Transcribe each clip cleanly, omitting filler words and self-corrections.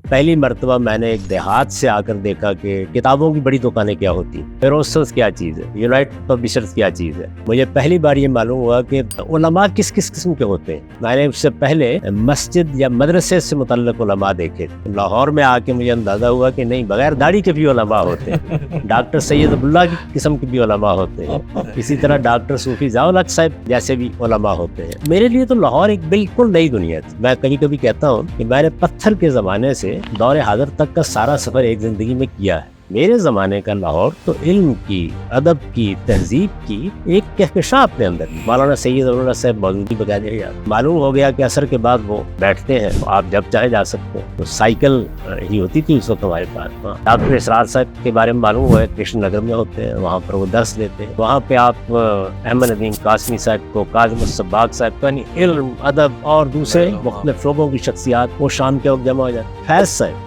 پہلی مرتبہ میں نے ایک دیہات سے آ کر دیکھا کہ کتابوں کی بڑی دکانیں کیا ہوتی ہیں، فیروسز کیا چیز ہے، یونائٹڈ پبلشرز کیا چیز ہے. مجھے پہلی بار یہ معلوم ہوا کہ علماء کس کس قسم کے ہوتے ہیں. میں نے اس سے پہلے مسجد یا مدرسے سے متعلق علماء دیکھے. لاہور میں آ کے مجھے اندازہ ہوا کہ نہیں، بغیر داڑھی کے بھی علماء ہوتے ہیں. ڈاکٹر سید عبداللہ کی قسم کے بھی علماء ہوتے ہیں. اسی طرح ڈاکٹر صوفی ضیاء الحق صاحب جیسے بھی علماء ہوتے ہیں. میرے لیے تو لاہور ایک بالکل نئی دنیا تھی. میں کبھی کبھی کہتا ہوں کہ میں نے پتھر کے زمانے سے دور حاضر تک کا سارا سفر ایک زندگی میں کیا ہے. میرے زمانے کا لاہور تو علم کی، ادب کی، تہذیب کی ایک کہکشاں اپنے اندر. مولانا سید عبداللہ صاحب موجودگی بغیر معلوم ہو گیا کہ عصر کے بعد وہ بیٹھتے ہیں، آپ جب چاہے جا سکتے ہیں. تو سائیکل ہی ہوتی تھی اس وقت ہمارے پاس. ڈاکٹر اسرار صاحب کے بارے میں معلوم ہوا ہے کرشن نگر میں ہوتے ہیں، وہاں پر وہ درس دیتے ہیں. وہاں پہ آپ احمد ندیم قاسمی صاحب کو، کاظم الصباغ صاحب کو، یعنی علم، ادب اور دوسرے مختلف شعبوں کی شخصیات وہ شام کے وقت جمع ہو جاتے. فیض صاحب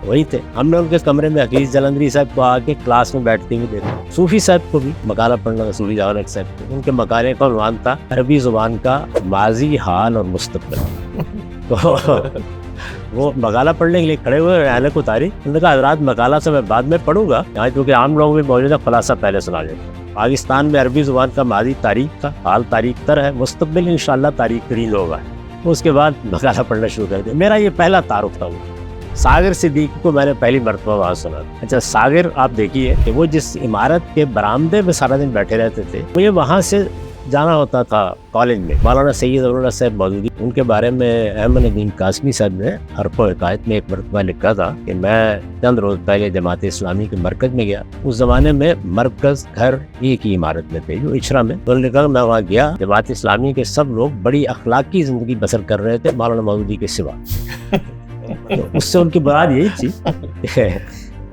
وہی تھے. ہم نے ان کے کمرے میں حفیظ جلندری صاحب کو آ کے کلاس میں بیٹھتے ہوئے دیکھا. صوفی صاحب کو بھی مقالہ پڑھنا، صوفی ضیاء الحق صاحب کو، ان کے مقالے کا عنوان تھا عربی زبان کا ماضی، حال اور مستقبل. تو وہ مقالہ پڑھنے کے لیے کھڑے ہوئے، اعلان کو اتاری. انہوں نے کہا حضرات مقالہ سے میں بعد میں پڑھوں گا، یہاں کیونکہ عام لوگوں میں موجودہ خلاصہ پہلے سنا دیتا ہوں. پاکستان میں عربی زبان کا ماضی تاریخ تھا، حال تاریخ تر ہے، مستقبل انشاءاللہ تاریخ ترین ہوگا. اس کے بعد مقالہ پڑھنا شروع کر دیا. میرا یہ پہلا تعارف تھا. وہ ساغر صدیقی کو میں نے پہلی مرتبہ وہاں سنا. اچھا، ساغر آپ دیکھیے کہ وہ جس عمارت کے برآمدے میں سارا دن بیٹھے رہتے تھے، مجھے وہاں سے جانا ہوتا تھا کالج میں. مولانا سید عبداللہ صاحب موجودی، ان کے بارے میں احمد ندیم قاسمی صاحب نے حرف و حکایت میں ایک مرتبہ لکھا تھا کہ میں چند روز پہلے جماعت اسلامی کے مرکز میں گیا. اس زمانے میں مرکز گھر ایک ہی عمارت میں تھے جو اچھرا میں. تو انہوں نے کہا میں وہاں گیا، جماعت اسلامی کے سب لوگ بڑی اخلاقی زندگی بسر کر رہے تھے مولانا مودودی کے سوا. تو اس سے ان کی مراد یہی تھی.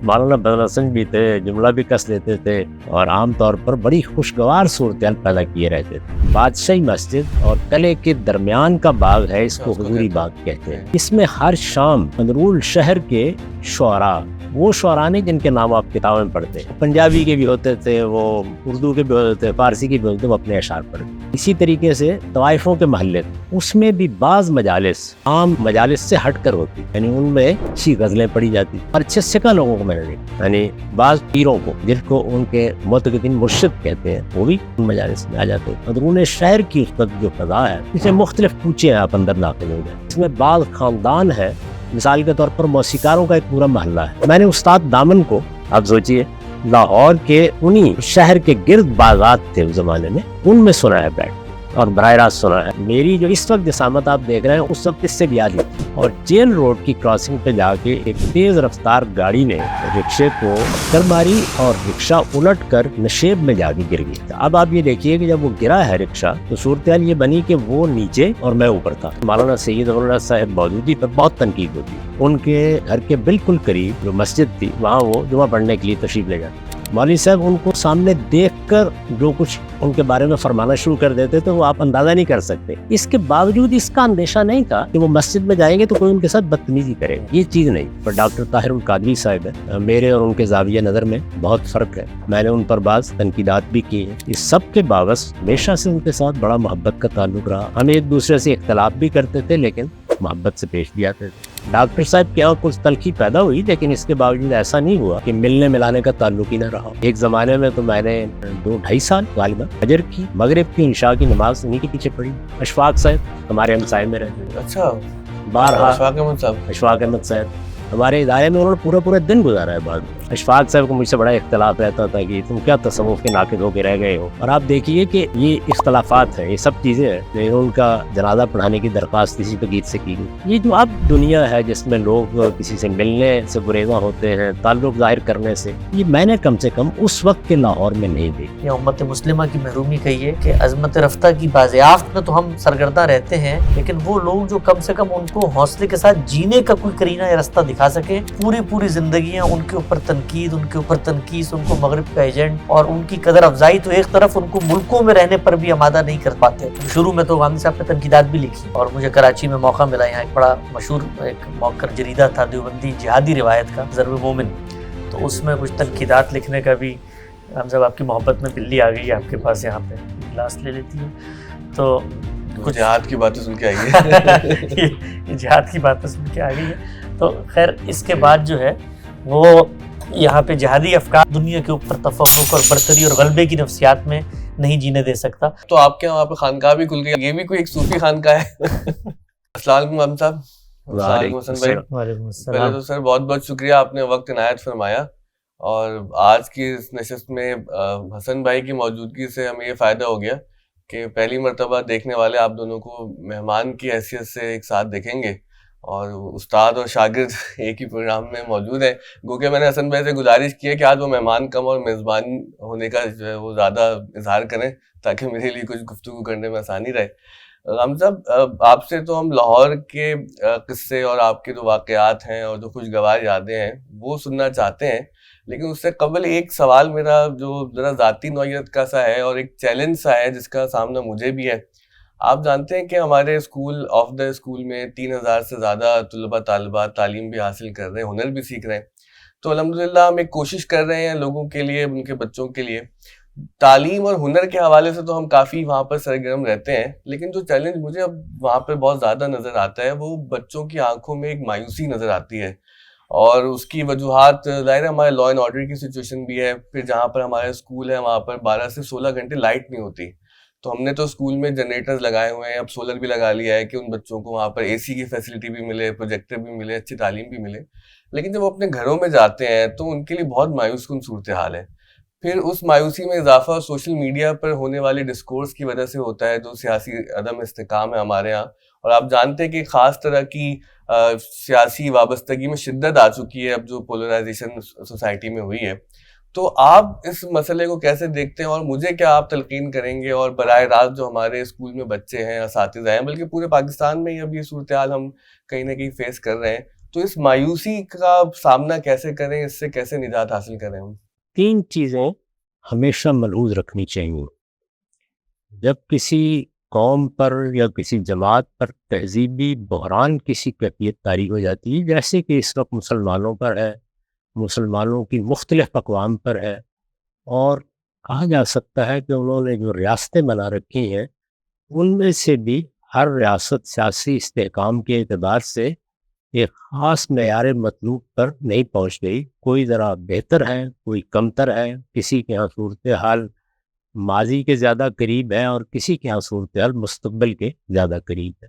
مولانا بدر حسن بھی تھے، جملہ بھی کس لیتے تھے اور عام طور پر بڑی خوشگوار صورتحال پیدا کیے رہتے تھے. بادشاہی مسجد اور قلعے کے درمیان کا باغ ہے، اس کو حضوری باغ کہتے ہیں. اس میں ہر شام اندرون شہر کے شعراء، وہ شعراء نہیں جن کے نام آپ کتابوں میں پڑھتے ہیں، پنجابی کے بھی ہوتے تھے، وہ اردو کے بھی ہوتے تھے، فارسی کے بھی ہوتے تھے، وہ اپنے اشعار پڑھتے. اسی طریقے سے طوائفوں کے محلے تھے، اس میں بھی بعض مجالس عام مجالس سے ہٹ کر ہوتی، یعنی ان میں اچھی غزلیں پڑھی جاتی. اور اچھے سکھا لوگوں کو میں نے دیکھا، یعنی بعض پیروں کو جن کو ان کے معتقدین مرشد کہتے ہیں، وہ بھی ان مجالس میں آ جاتے. اندرون شہر کی اس وقت جو فضا ہے، اس میں مختلف کوچے ہیں، آپ اندر داخل ہو جائیں. اس میں بعض خاندان ہے، مثال کے طور پر موسیقاروں کا ایک پورا محلہ ہے. میں نے استاد دامن کو، آپ سوچئے لاہور کے انہی شہر کے گرد باغات تھے اس زمانے میں، ان میں سنا ہے بیٹھ اور براہ راست سنا ہے. میری جو اس وقت جسامت آپ دیکھ رہے ہیں، اس وقت اس سے بھی عالی تھی. اور جیل روڈ کی کراسنگ پہ جا کے ایک تیز رفتار گاڑی نے رکشے کو ٹکر ماری اور رکشہ الٹ کر نشیب میں جا کے گر گیا. اب آپ یہ دیکھیے کہ جب وہ گرا ہے رکشہ، تو صورتحال یہ بنی کہ وہ نیچے اور میں اوپر تھا. مولانا سید عبداللہ صاحب موجودی پر بہت تنقید ہوتی. ان کے گھر کے بالکل قریب جو مسجد تھی، وہاں وہ جمعہ پڑھنے کے لیے تشریف لے جاتے. مولوی صاحب ان کو سامنے دیکھ کر جو کچھ ان کے بارے میں فرمانا شروع کر دیتے تھے، وہ آپ اندازہ نہیں کر سکتے. اس کے باوجود اس کا اندیشہ نہیں تھا کہ وہ مسجد میں جائیں گے تو کوئی ان کے ساتھ بدتمیزی کرے، یہ چیز نہیں. پر ڈاکٹر طاہر القادری صاحب ہے، میرے اور ان کے زاویہ نظر میں بہت فرق ہے. میں نے ان پر بعض تنقیدات بھی کی ہیں. اس سب کے باوجود ہمیشہ سے ان کے ساتھ بڑا محبت کا تعلق رہا. ہم ایک دوسرے سے اختلاف بھی کرتے تھے، لیکن محبت سے پیش بھی آتے تھے. ڈاکٹر صاحب کے یہاں کچھ تلخی پیدا ہوئی، لیکن اس کے باوجود ایسا نہیں ہوا کہ ملنے ملانے کا تعلق ہی نہ رہا. ایک زمانے میں تو میں نے 2-2.5 سال غالباً فجر کی، مغرب کی، عشاء کی نماز انہیں کے پیچھے پڑھی. اشفاق صاحب ہمارے ہمسائے میں رہتے ہیں. اچھا، بارہا اشفاق احمد صاحب ہمارے ادارے میں انہوں نے پورا دن گزارا ہے. بعد اشفاق صاحب کو مجھ سے بڑا اختلاف رہتا تھا کہ تم کیا تصوف کے ناقد ہو کے رہ گئے ہو. اور آپ دیکھیے کہ یہ اختلافات ہیں، یہ سب چیزیں ہیں. ان کا جنازہ پڑھانے کی درخواست اسی پہ گیت سے کی گئی. یہ جو اب دنیا ہے جس میں لوگ کسی سے ملنے سے گریزاں ہوتے ہیں، تعلق ظاہر کرنے سے، یہ میں نے کم سے کم اس وقت کے لاہور میں نہیں دیکھی. یہ امت مسلمہ کی محرومی کہیے کہ عظمت رفتہ کی بازیافت میں تو ہم سرگرداں رہتے ہیں، لیکن وہ لوگ جو کم سے کم ان کو حوصلے کے ساتھ جینے کا کوئی کرینہ یا رستہ دکھا سکے، پوری زندگیاں ان کے اوپر تنقید، ان کے اوپر تنقید، ان کو مغرب کا ایجنٹ اور ان کی قدر افزائی، تو ایک طرف ان کو ملکوں میں رہنے پر بھی آمادہ نہیں کر پاتے. شروع میں تو غامدی صاحب نے تنقیدات بھی لکھی، اور مجھے کراچی میں موقع ملا، یہاں ایک بڑا مشہور ایک موقر جریدہ تھا دیوبندی جہادی روایت کا، ضرب مومن، تو اس میں کچھ تنقیدات لکھنے کا بھی. ہم جب آپ کی محبت میں بلی آ گئی آپ کے پاس، یہاں پہ گلاس لے لیتی ہے، تو کچھ جہاد کی باتیں سن کے آئی ہے. یہ جہاد کی باتیں سن کے آ گئی ہے. تو خیر اس کے بعد جو ہے وہ یہاں پہ جہادی افکار دنیا کے اوپر تفوق اور برتری اور غلبے کی نفسیات میں نہیں جینے دے سکتا. تو آپ کے وہاں پہ خانقاہ بھی کھل گئی, یہ بھی کوئی ایک صوفی خانقاہ ہے. السلام علیکم محمد صاحب. السلام علیکم حسن بھائی. وعلیکم پہلے السلام. تو سر بہت بہت شکریہ, آپ نے وقت عنایت فرمایا, اور آج کی اس نشست میں حسن بھائی کی موجودگی سے ہمیں یہ فائدہ ہو گیا کہ پہلی مرتبہ دیکھنے والے آپ دونوں کو مہمان کی حیثیت سے ایک ساتھ دیکھیں گے, اور استاد اور شاگرد ایک ہی پروگرام میں موجود ہیں. گوکہ میں نے حسن بھائی سے گزارش کی ہے کہ آج وہ مہمان کم اور میزبان ہونے کا جو ہے وہ زیادہ اظہار کریں تاکہ میرے لیے کچھ گفتگو کرنے میں آسانی رہے. ہم صاحب آپ سے تو ہم لاہور کے قصے اور آپ کے جو واقعات ہیں اور جو خوشگوار یادیں ہیں وہ سننا چاہتے ہیں, لیکن اس سے قبل ایک سوال میرا جو ذرا ذاتی نوعیت کا سا ہے اور ایک چیلنج سا ہے جس کا سامنا مجھے بھی ہے. آپ جانتے ہیں کہ ہمارے اسکول آف دا اسکول میں 3000 سے زیادہ طلباء طالبات تعلیم بھی حاصل کر رہے ہیں, ہنر بھی سیکھ رہے ہیں. تو الحمدللہ ہم ایک کوشش کر رہے ہیں لوگوں کے لیے, ان کے بچوں کے لیے. تعلیم اور ہنر کے حوالے سے تو ہم کافی وہاں پر سرگرم رہتے ہیں, لیکن جو چیلنج مجھے اب وہاں پہ بہت زیادہ نظر آتا ہے وہ بچوں کی آنکھوں میں ایک مایوسی نظر آتی ہے, اور اس کی وجوہات ظاہر ہے ہمارے لا اینڈ آرڈر کی سچویشن بھی ہے. پھر جہاں پر ہمارے اسکول ہے وہاں پر 12 سے 16 گھنٹے لائٹ نہیں ہوتی, تو ہم نے تو اسکول میں جنریٹرز لگائے ہوئے ہیں, اب سولر بھی لگا لیا ہے کہ ان بچوں کو وہاں پر اے سی کی فیسلٹی بھی ملے, پروجیکٹر بھی ملے, اچھی تعلیم بھی ملے. لیکن جب وہ اپنے گھروں میں جاتے ہیں تو ان کے لیے بہت مایوس کن صورتحال ہے. پھر اس مایوسی میں اضافہ سوشل میڈیا پر ہونے والے ڈسکورس کی وجہ سے ہوتا ہے, جو سیاسی عدم استحکام ہے ہمارے ہاں. اور آپ جانتے ہیں کہ خاص طرح کی سیاسی وابستگی میں شدت آ چکی ہے اب جو پولرائزیشن سوسائٹی میں ہوئی ہے. تو آپ اس مسئلے کو کیسے دیکھتے ہیں, اور مجھے کیا آپ تلقین کریں گے, اور براہ راست جو ہمارے اسکول میں بچے ہیں, اساتذہ ہیں, بلکہ پورے پاکستان میں ہی اب یہ صورتحال ہم کہیں نہ کہیں فیس کر رہے ہیں, تو اس مایوسی کا سامنا کیسے کریں, اس سے کیسے نجات حاصل کریں ہم؟ 3 چیزیں ہمیشہ ملحوظ رکھنی چاہیے. جب کسی قوم پر یا کسی جماعت پر تہذیبی بحران کسی کیفیت طاری ہو جاتی ہے, جیسے کہ اس وقت مسلمانوں پر ہے, مسلمانوں کی مختلف اقوام پر ہے, اور کہا جا سکتا ہے کہ انہوں نے جو ریاستیں بنا رکھی ہیں ان میں سے بھی ہر ریاست سیاسی استحکام کے اعتبار سے ایک خاص معیار مطلوب پر نہیں پہنچ گئی. کوئی ذرا بہتر ہے, کوئی کمتر ہے, کسی کے ہاں صورتحال ماضی کے زیادہ قریب ہے اور کسی کے ہاں صورتحال مستقبل کے زیادہ قریب ہے.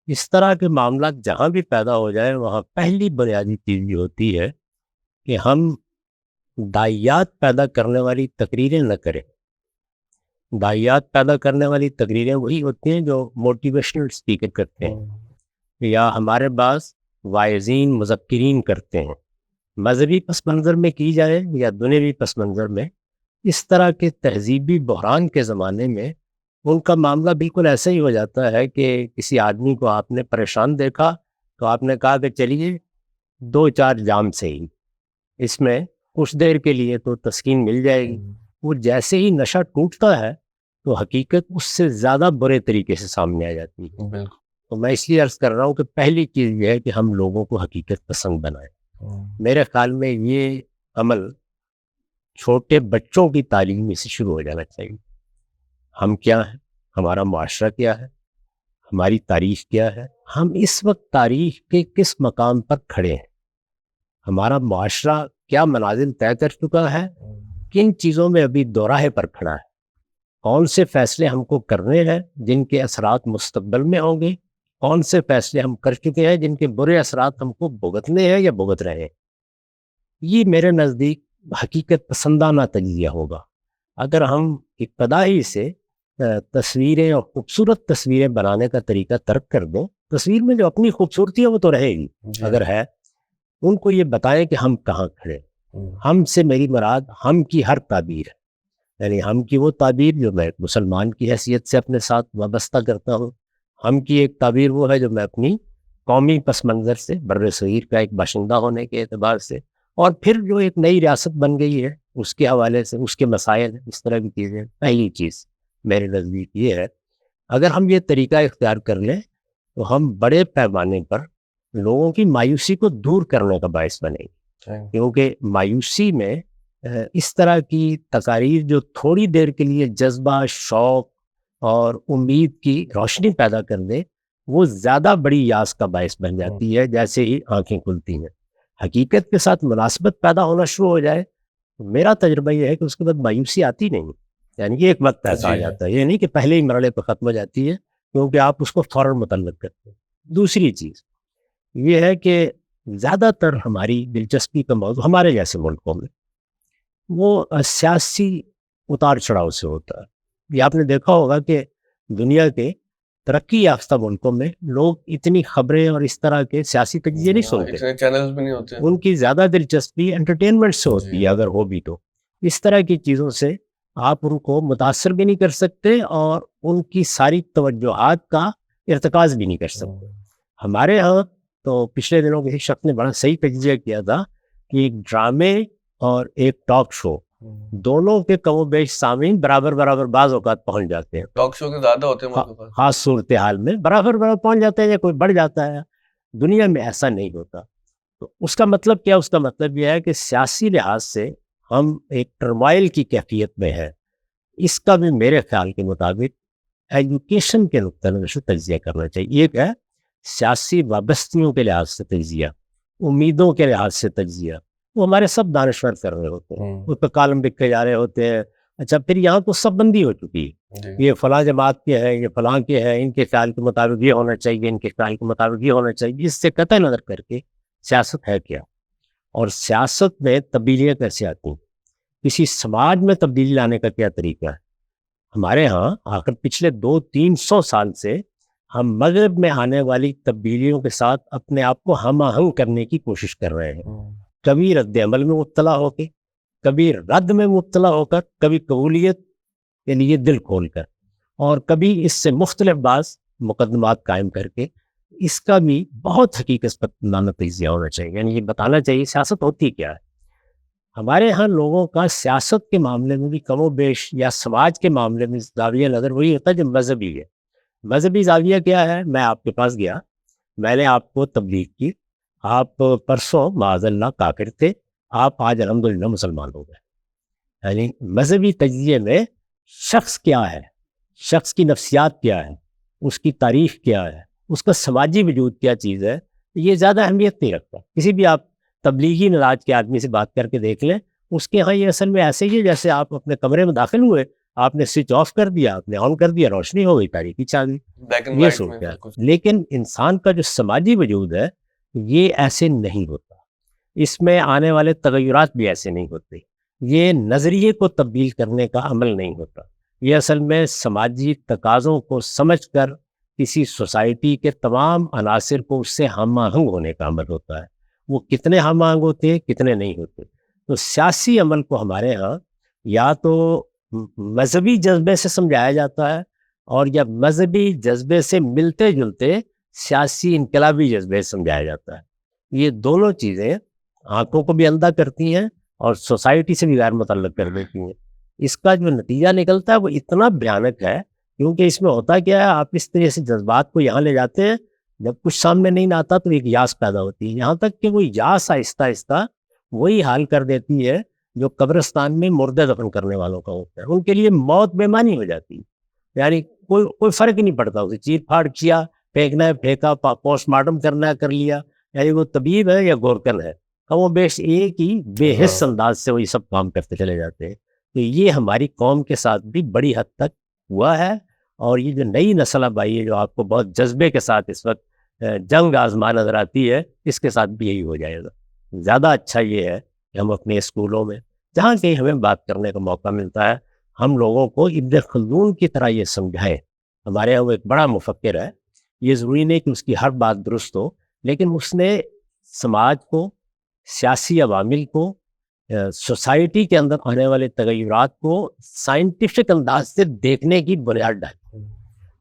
اس طرح کے معاملات جہاں بھی پیدا ہو جائے وہاں پہلی بنیادی چیز یہ ہوتی ہے کہ ہم داعیات پیدا کرنے والی تقریریں نہ کریں. داعیات پیدا کرنے والی تقریریں وہی ہوتی ہیں جو موٹیویشنل اسپیکر کرتے ہیں, یا ہمارے پاس واعظین مذکرین کرتے ہیں, مذہبی پس منظر میں کی جائے یا دنیوی پس منظر میں. اس طرح کے تہذیبی بحران کے زمانے میں ان کا معاملہ بالکل ایسا ہی ہو جاتا ہے کہ کسی آدمی کو آپ نے پریشان دیکھا تو آپ نے کہا کہ چلیے 2-4 جام سے ہی اس میں کچھ دیر کے لیے تو تسکین مل جائے گی. وہ جیسے ہی نشہ ٹوٹتا ہے تو حقیقت اس سے زیادہ برے طریقے سے سامنے آ جاتی ہے. بالکل. تو میں اس لیے عرض کر رہا ہوں کہ پہلی چیز یہ ہے کہ ہم لوگوں کو حقیقت پسند بنائیں. میرے خیال میں یہ عمل چھوٹے بچوں کی تعلیم میں سے شروع ہو جانا چاہیے. ہم کیا ہیں, ہمارا معاشرہ کیا ہے, ہماری تاریخ کیا ہے, ہم اس وقت تاریخ کے کس مقام پر کھڑے ہیں, ہمارا معاشرہ کیا منازل طے کر چکا ہے, کن چیزوں میں ابھی دوراہے پر کھڑا ہے, کون سے فیصلے ہم کو کرنے ہیں جن کے اثرات مستقبل میں ہوں گے, کون سے فیصلے ہم کر چکے ہیں جن کے برے اثرات ہم کو بھگتنے ہیں یا بھگت رہے ہیں. یہ میرے نزدیک حقیقت پسندانہ تجزیہ ہوگا. اگر ہم ابتدائی سے تصویریں اور خوبصورت تصویریں بنانے کا طریقہ ترک کر دیں, تصویر میں جو اپنی خوبصورتی ہے وہ تو رہے گی, اگر ہے ان کو یہ بتائیں کہ ہم کہاں کھڑے. ہم سے میری مراد ہم کی ہر تعبیر ہے, یعنی ہم کی وہ تعبیر جو میں مسلمان کی حیثیت سے اپنے ساتھ وابستہ کرتا ہوں, ہم کی ایک تعبیر وہ ہے جو میں اپنی قومی پس منظر سے بر صغیر کا ایک باشندہ ہونے کے اعتبار سے, اور پھر جو ایک نئی ریاست بن گئی ہے اس کے حوالے سے اس کے مسائل اس طرح کی چیزیں. پہلی چیز میرے نزدیک یہ ہے, اگر ہم یہ طریقہ اختیار کر لیں تو ہم بڑے پیمانے پر لوگوں کی مایوسی کو دور کرنے کا باعث بنے گی. کیونکہ مایوسی میں اس طرح کی تقاریر جو تھوڑی دیر کے لیے جذبہ, شوق اور امید کی روشنی پیدا کر دے، وہ زیادہ بڑی یاس کا باعث بن جاتی ہے جیسے ہی آنکھیں کھلتی ہیں۔ حقیقت کے ساتھ مناسبت پیدا ہونا شروع ہو جائے، میرا تجربہ یہ ہے کہ اس کے بعد مایوسی آتی نہیں، یعنی کہ ایک وقت ایسا آ جاتا ہے، یہ نہیں کہ پہلے ہی مرحلے پہ ختم ہو جاتی ہے، کیونکہ آپ اس کو فوراً متعلق کرتے ہیں۔ دوسری چیز یہ ہے کہ زیادہ تر ہماری دلچسپی کا موضوع ہمارے جیسے ملکوں میں وہ سیاسی اتار چڑھاؤ سے ہوتا ہے۔ یہ آپ نے دیکھا ہوگا کہ دنیا کے ترقی یافتہ ملکوں میں لوگ اتنی خبریں اور اس طرح کے سیاسی تجزیے نہیں سنتے، اتنے چینلز بھی نہیں ہوتے، ان کی زیادہ دلچسپی انٹرٹینمنٹ سے ہوتی ہے، اگر ہو بھی تو اس طرح کی چیزوں سے آپ ان کو متاثر بھی نہیں کر سکتے اور ان کی ساری توجہات کا ارتکاز بھی نہیں کر سکتے۔ ہمارے ہاں تو پچھلے دنوں کسی شخص نے بڑا صحیح تجزیہ کیا تھا کہ ایک ڈرامے اور ایک ٹاک شو دونوں کے کم و بیش سامعین برابر برابر بعض اوقات پہنچ جاتے ہیں، ٹاک شو کے زیادہ ہوتے ہیں، خاص صورتحال میں برابر برابر پہنچ جاتے ہیں یا کوئی بڑھ جاتا ہے۔ دنیا میں ایسا نہیں ہوتا۔ تو اس کا مطلب کیا؟ اس کا مطلب یہ ہے کہ سیاسی لحاظ سے ہم ایک ٹرمائل کی کیفیت میں ہیں۔ اس کا بھی میرے خیال کے مطابق ایجوکیشن کے نقطہ نظر سے تجزیہ کرنا چاہیے۔ ایک ہے سیاسی وابستگیوں کے لحاظ سے تجزیہ، امیدوں کے لحاظ سے تجزیہ، وہ ہمارے سب دانشور کر رہے ہوتے ہیں، اس پہ کالم لکھے جا رہے ہوتے ہیں۔ اچھا، پھر یہاں تو سب بندی ہو چکی ہے، یہ فلاں جماعت کے ہیں، یہ فلاں کے ہیں، ان کے خیال کے مطابق یہ ہونا چاہیے، ان کے خیال کے مطابق یہ ہونا چاہیے۔ اس سے قطع نظر کر کے سیاست ہے کیا، اور سیاست میں تبدیلیاں کیسے آتی ہیں، کسی سماج میں تبدیلی لانے کا کیا طریقہ ہے۔ ہمارے ہاں آخر پچھلے 200-300 سال سے ہم مغرب میں آنے والی تبدیلیوں کے ساتھ اپنے آپ کو ہم آہنگ کرنے کی کوشش کر رہے ہیں، کبھی رد عمل میں مبتلا ہو کے، کبھی رد میں مبتلا ہو کر، کبھی قبولیت کے لیے دل کھول کر، اور کبھی اس سے مختلف بعض مقدمات قائم کر کے۔ اس کا بھی بہت حقیقت پر تجزیہ ہونا چاہیے، یعنی یہ بتانا چاہیے سیاست ہوتی کیا ہے۔ ہمارے ہاں لوگوں کا سیاست کے معاملے میں بھی کم و بیش یا سماج کے معاملے میں زاویہ نظر وہی ہوتا ہے جو مذہبی ہے۔ مذہبی زاویہ کیا ہے؟ میں آپ کے پاس گیا، میں نے آپ کو تبلیغ کی، آپ پرسوں معاذ اللہ کافر تھے، آپ آج الحمدللہ مسلمان ہو گئے۔ یعنی مذہبی تجزیے میں شخص کیا ہے، شخص کی نفسیات کیا ہے، اس کی تاریخ کیا ہے، اس کا سماجی وجود کیا چیز ہے، یہ زیادہ اہمیت نہیں رکھتا۔ کسی بھی آپ تبلیغی مزاج کے آدمی سے بات کر کے دیکھ لیں، اس کے ہاں یہ اصل میں ایسے ہی ہے جیسے آپ اپنے کمرے میں داخل ہوئے، آپ نے سوئچ آف کر دیا، آپ نے آن کر دیا، روشنی ہو گئی، تاریکی چھا گئی، یہ صورت ہے۔ لیکن انسان کا جو سماجی وجود ہے یہ ایسے نہیں ہوتا، اس میں آنے والے تغیرات بھی ایسے نہیں ہوتے، یہ نظریے کو تبدیل کرنے کا عمل نہیں ہوتا، یہ اصل میں سماجی تقاضوں کو سمجھ کر کسی سوسائٹی کے تمام عناصر کو اس سے ہم آہنگ ہونے کا عمل ہوتا ہے۔ وہ کتنے ہم آہنگ ہوتے ہیں، کتنے نہیں ہوتے۔ تو سیاسی عمل کو ہمارے ہاں یا تو مذہبی جذبے سے سمجھایا جاتا ہے، اور یا مذہبی جذبے سے ملتے جلتے سیاسی انقلابی جذبے سے سمجھایا جاتا ہے۔ یہ دونوں چیزیں آنکھوں کو بھی اندھا کرتی ہیں اور سوسائٹی سے بھی غیر متعلق کر دیتی ہیں۔ اس کا جو نتیجہ نکلتا ہے وہ اتنا بھیانک ہے، کیونکہ اس میں ہوتا کیا ہے، آپ اس طرح سے جذبات کو یہاں لے جاتے ہیں، جب کچھ سامنے نہیں آتا تو ایک یاس پیدا ہوتی ہے، یہاں تک کہ وہ یاس آہستہ آہستہ وہی حال کر دیتی ہے جو قبرستان میں مردے دفن کرنے والوں کا ہوتا ہے۔ ان کے لیے موت بے معنی ہو جاتی ہے، یعنی کوئی فرق ہی نہیں پڑتا، اسے چیر پھاڑ کیا، پھینکنا ہے پھینکا، پوسٹ مارٹم کرنا ہے کر لیا، یعنی وہ طبیب ہے یا گورکن ہے، کم و بیش ایک ہی بے حس انداز سے وہی سب کام کرتے چلے جاتے ہیں۔ تو یہ ہماری قوم کے ساتھ بھی بڑی حد تک ہوا ہے، اور یہ جو نئی نسل اب آئی ہے جو آپ کو بہت جذبے کے ساتھ اس وقت جنگ آزما نظر آتی ہے، اس کے ساتھ بھی یہی ہو جائے گا۔ زیادہ اچھا یہ ہے کہ ہم اپنے اسکولوں میں جہاں کہیں ہمیں بات کرنے کا موقع ملتا ہے، ہم لوگوں کو ابن خلدون کی طرح یہ سمجھائیں۔ ہمارے یہاں وہ ایک بڑا مفکر ہے، یہ ضروری نہیں کہ اس کی ہر بات درست ہو، لیکن اس نے سماج کو، سیاسی عوامل کو، سوسائٹی کے اندر آنے والے تغیرات کو سائنٹیفک انداز سے دیکھنے کی بنیاد ڈالی۔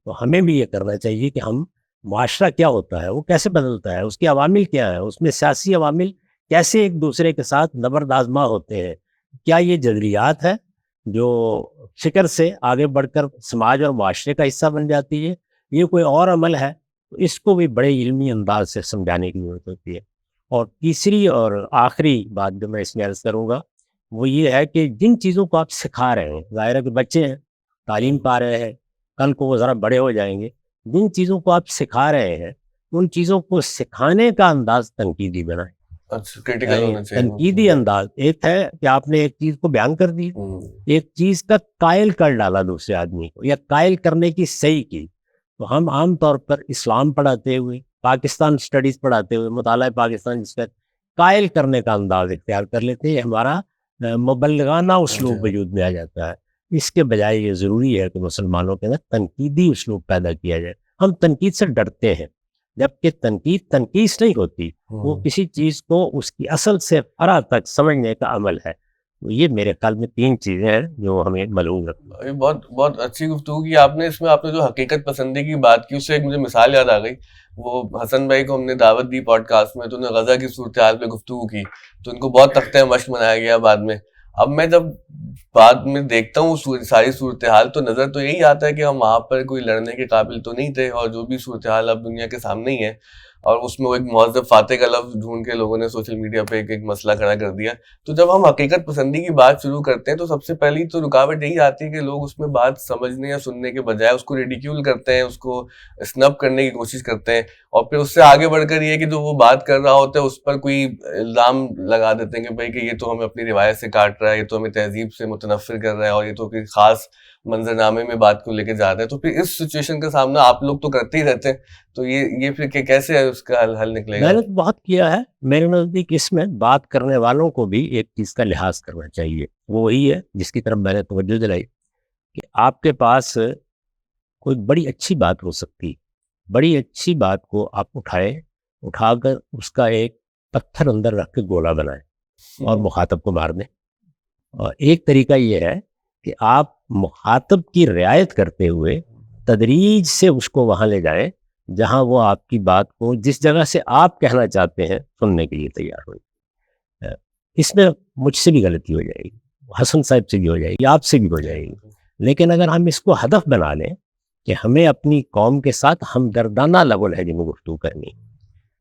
تو ہمیں بھی یہ کرنا چاہیے کہ ہم معاشرہ کیا ہوتا ہے، وہ کیسے بدلتا ہے، اس کے عوامل کیا ہیں، اس میں سیاسی عوامل کیسے ایک دوسرے کے ساتھ نبرد آزما ہوتے ہیں، کیا یہ جذریات ہے جو فکر سے آگے بڑھ کر سماج اور معاشرے کا حصہ بن جاتی ہے، یہ کوئی اور عمل ہے، تو اس کو بھی بڑے علمی انداز سے سمجھانے کی ضرورت ہوتی ہے۔ اور تیسری اور آخری بات جو میں اس میں عرض کروں گا وہ یہ ہے کہ جن چیزوں کو آپ سکھا رہے ہیں، ظاہر ہے کہ بچے ہیں، تعلیم پا رہے ہیں، کل کو وہ ذرا بڑے ہو جائیں گے. جن چیزوں کو آپ سکھا رہے ہیں ان چیزوں کو سکھانے کا انداز تنقیدی بنائیں. اچھا کرٹیکل ہونا چاہیے. تنقیدی انداز ایک ہے کہ آپ نے ایک چیز کو بیان کر دی, ایک چیز کا قائل کر ڈالا دوسرے آدمی کو, یا قائل کرنے کی صحیح کی. تو ہم عام طور پر اسلام پڑھاتے ہوئے, پاکستان اسٹڈیز پڑھاتے ہوئے, مطالعہ پاکستان جس کا قائل کرنے کا انداز اختیار کر لیتے ہیں. یہ ہمارا مبلغانہ اسلوب وجود میں آ جاتا ہے. اس کے بجائے یہ ضروری ہے کہ مسلمانوں کے اندر تنقیدی اسلوب پیدا کیا جائے. ہم تنقید سے ڈرتے ہیں, جبکہ تنقید نہیں ہوتی, وہ کسی چیز کو اس کی اصل سے فرع تک سمجھنے کا عمل ہے. یہ میرے خیال میں 3 چیزیں ہیں جو ہمیں ملحوظ رکھنا. بہت اچھی گفتگو کی آپ نے. اس میں آپ نے جو حقیقت پسندی کی بات کی اس سے ایک مجھے مثال یاد آ گئی. وہ حسن بھائی کو ہم نے دعوت دی پوڈ کاسٹ میں, تو انہوں نے غزہ کی صورتحال پہ گفتگو کی, تو ان کو بہت تختہ مشق بنایا گیا بعد میں. اب میں جب بعد میں دیکھتا ہوں ساری صورتحال تو نظر تو یہی آتا ہے کہ ہم وہاں پر کوئی لڑنے کے قابل تو نہیں تھے, اور جو بھی صورتحال اب دنیا کے سامنے ہی ہے, اور اس میں وہ ایک مہذب فاتح کا لفظ ڈھونڈ کے لوگوں نے سوشل میڈیا پہ ایک مسئلہ کھڑا کر دیا. تو جب ہم حقیقت پسندی کی بات شروع کرتے ہیں تو سب سے پہلی تو رکاوٹ یہی آتی ہے کہ لوگ اس میں بات سمجھنے یا سننے کے بجائے اس کو ریڈیکیول کرتے ہیں, اس کو اسنب کرنے کی کوشش کرتے ہیں, اور پھر اس سے آگے بڑھ کر یہ کہ جو وہ بات کر رہا ہوتا ہے اس پر کوئی الزام لگا دیتے ہیں کہ بھائی کہ یہ تو ہمیں اپنی روایت سے کاٹ رہا ہے, یہ تو ہمیں تہذیب سے متنفر کر رہا ہے, اور یہ تو کوئی خاص منظرنامے میں بات کو لے کے جاتا ہے. تو پھر اس سچویشن کا سامنا آپ لوگ تو کرتے ہی رہتے ہیں, تو یہ پھر کہ کیسے ہے اس کا حل نکلے گا؟ میں نے تو بہت کیا ہے. میرے نزدیک اس میں بات کرنے والوں کو بھی ایک چیز کا لحاظ کرنا چاہیے. وہ وہی ہے جس کی طرف میں نے توجہ دلائی کہ آپ کے پاس کوئی بڑی اچھی بات ہو سکتی, بڑی اچھی بات کو آپ اٹھا کر اس کا ایک پتھر اندر رکھ کے گولا بنائیں اور مخاطب کو مار دیں. اور ایک طریقہ یہ ہے کہ آپ مخاطب کی رعایت کرتے ہوئے تدریج سے اس کو وہاں لے جائیں جہاں وہ آپ کی بات کو جس جگہ سے آپ کہنا چاہتے ہیں سننے کے لیے تیار ہوئی. اس میں مجھ سے بھی غلطی ہو جائے گی, حسن صاحب سے بھی ہو جائے گی, آپ سے بھی ہو جائے گی. لیکن اگر ہم اس کو ہدف بنا لیں کہ ہمیں اپنی قوم کے ساتھ ہمدردانہ لب و لہجے میں گفتگو کرنی,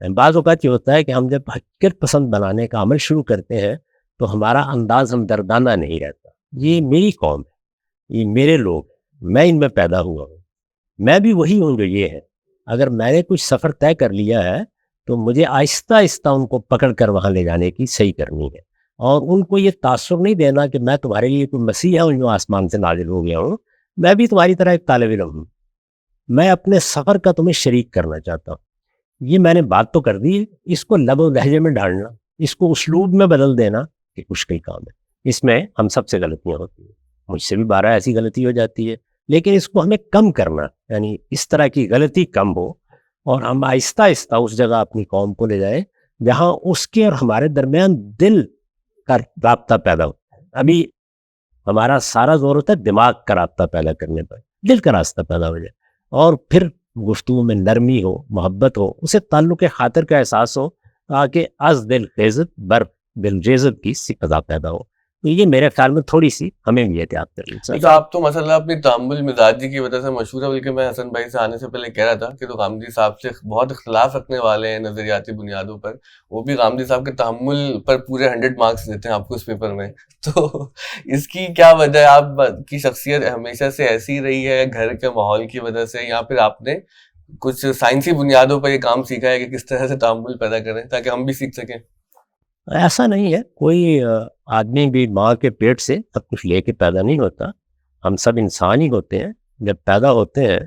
بعض اوقات یہ ہوتا ہے کہ ہم جب حقیقت پسند بنانے کا عمل شروع کرتے ہیں تو ہمارا انداز ہمدردانہ نہیں رہتا. یہ میری قوم ہے, یہ میرے لوگ, میں ان میں پیدا ہوا ہوں, میں بھی وہی ہوں جو یہ ہے. اگر میں نے کچھ سفر طے کر لیا ہے تو مجھے آہستہ آہستہ ان کو پکڑ کر وہاں لے جانے کی صحیح کرنی ہے, اور ان کو یہ تاثر نہیں دینا کہ میں تمہارے لیے کوئی مسیح ہوں جو آسمان سے نازل ہو گیا ہوں. میں بھی تمہاری طرح ایک طالب علم ہوں, میں اپنے سفر کا تمہیں شریک کرنا چاہتا ہوں. یہ میں نے بات تو کر دی ہے, اس کو لب و لہجے میں ڈالنا, اس کو اسلوب میں بدل دینا کہ مشکل کام ہے. اس میں ہم سب سے غلطیاں ہوتی ہیں, مجھ سے بھی 12 ایسی غلطی ہو جاتی ہے. لیکن اس کو ہمیں کم کرنا, یعنی اس طرح کی غلطی کم ہو اور ہم آہستہ آہستہ اس جگہ اپنی قوم کو لے جائیں جہاں اس کے اور ہمارے درمیان دل کا رابطہ پیدا ہوتا ہے. ابھی ہمارا سارا زور ہوتا ہے دماغ کا رابطہ پیدا کرنے پر, دل کا راستہ پیدا ہو جائے, اور پھر گفتگو میں نرمی ہو, محبت ہو, اسے تعلق خاطر کا احساس ہو, تاکہ از دل خیزت بر دل ریزت کی سی فضا پیدا ہو. تو یہ میرے خیال میں تھوڑی سی ہمیں بھی احتیاط کرنی چاہیے. آپ تو مسئلہ اپنی تعامل مزاجی کی وجہ سے مشہور ہے, بلکہ میں حسن بھائی سے آنے سے پہلے کہہ رہا تھا کہ تو غامدی صاحب سے بہت اختلاف رکھنے والے ہیں نظریاتی بنیادوں پر. وہ بھی غامدی صاحب کے تحمل پر پورے 100 مارکس دیتے ہیں آپ کو اس پیپر میں. تو اس کی کیا وجہ ہے؟ آپ کی شخصیت ہمیشہ سے ایسی رہی ہے گھر کے ماحول کی وجہ سے, یا پھر آپ نے کچھ سائنسی بنیادوں پر یہ کام سیکھا ہے کہ کس طرح سے تعامل پیدا کریں تاکہ ہم بھی سیکھ سکیں؟ ایسا نہیں ہے, کوئی آدمی بھی ماں کے پیٹ سے سب کچھ لے کے پیدا نہیں ہوتا. ہم سب انسان ہی ہوتے ہیں. جب پیدا ہوتے ہیں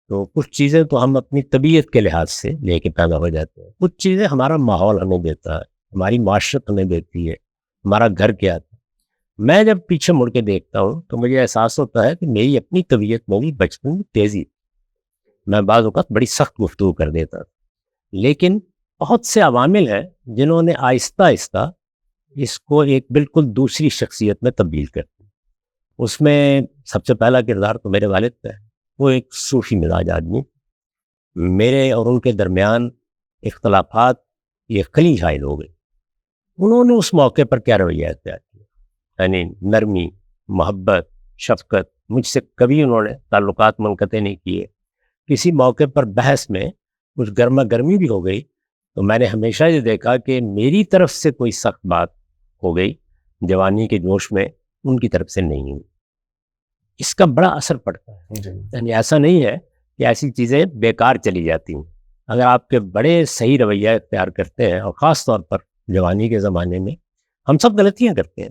تو کچھ چیزیں تو ہم اپنی طبیعت کے لحاظ سے لے کے پیدا ہو جاتے ہیں, کچھ چیزیں ہمارا ماحول ہمیں دیتا ہے, ہماری معاشرت ہمیں دیتی ہے, ہمارا گھر کیا ہے. میں جب پیچھے مڑ کے دیکھتا ہوں تو مجھے احساس ہوتا ہے کہ میری اپنی طبیعت میں بھی بچپن میں تیزی, میں بعض اوقات بڑی سخت گفتگو کر دیتا, لیکن بہت سے عوامل ہیں جنہوں نے آہستہ آہستہ اس کو ایک بالکل دوسری شخصیت میں تبدیل کر دی. اس میں سب سے پہلا کردار تو میرے والد کا ہے. وہ ایک صوفی مزاج آدمی, میرے اور ان کے درمیان اختلافات یہ خلیج حائل ہو گئی. انہوں نے اس موقع پر کیا رویہ اختیار کیا, یعنی نرمی, محبت, شفقت. مجھ سے کبھی انہوں نے تعلقات منقطع نہیں کیے. کسی موقع پر بحث میں کچھ گرما گرمی بھی ہو گئی تو میں نے ہمیشہ یہ دیکھا کہ میری طرف سے کوئی سخت بات ہو گئی جوانی کے جوش میں, ان کی طرف سے نہیں ہوئی. اس کا بڑا اثر پڑتا ہے. یعنی ایسا نہیں ہے کہ ایسی چیزیں بیکار چلی جاتی ہیں. اگر آپ کے بڑے صحیح رویہ اختیار کرتے ہیں، اور خاص طور پر جوانی کے زمانے میں ہم سب غلطیاں کرتے ہیں.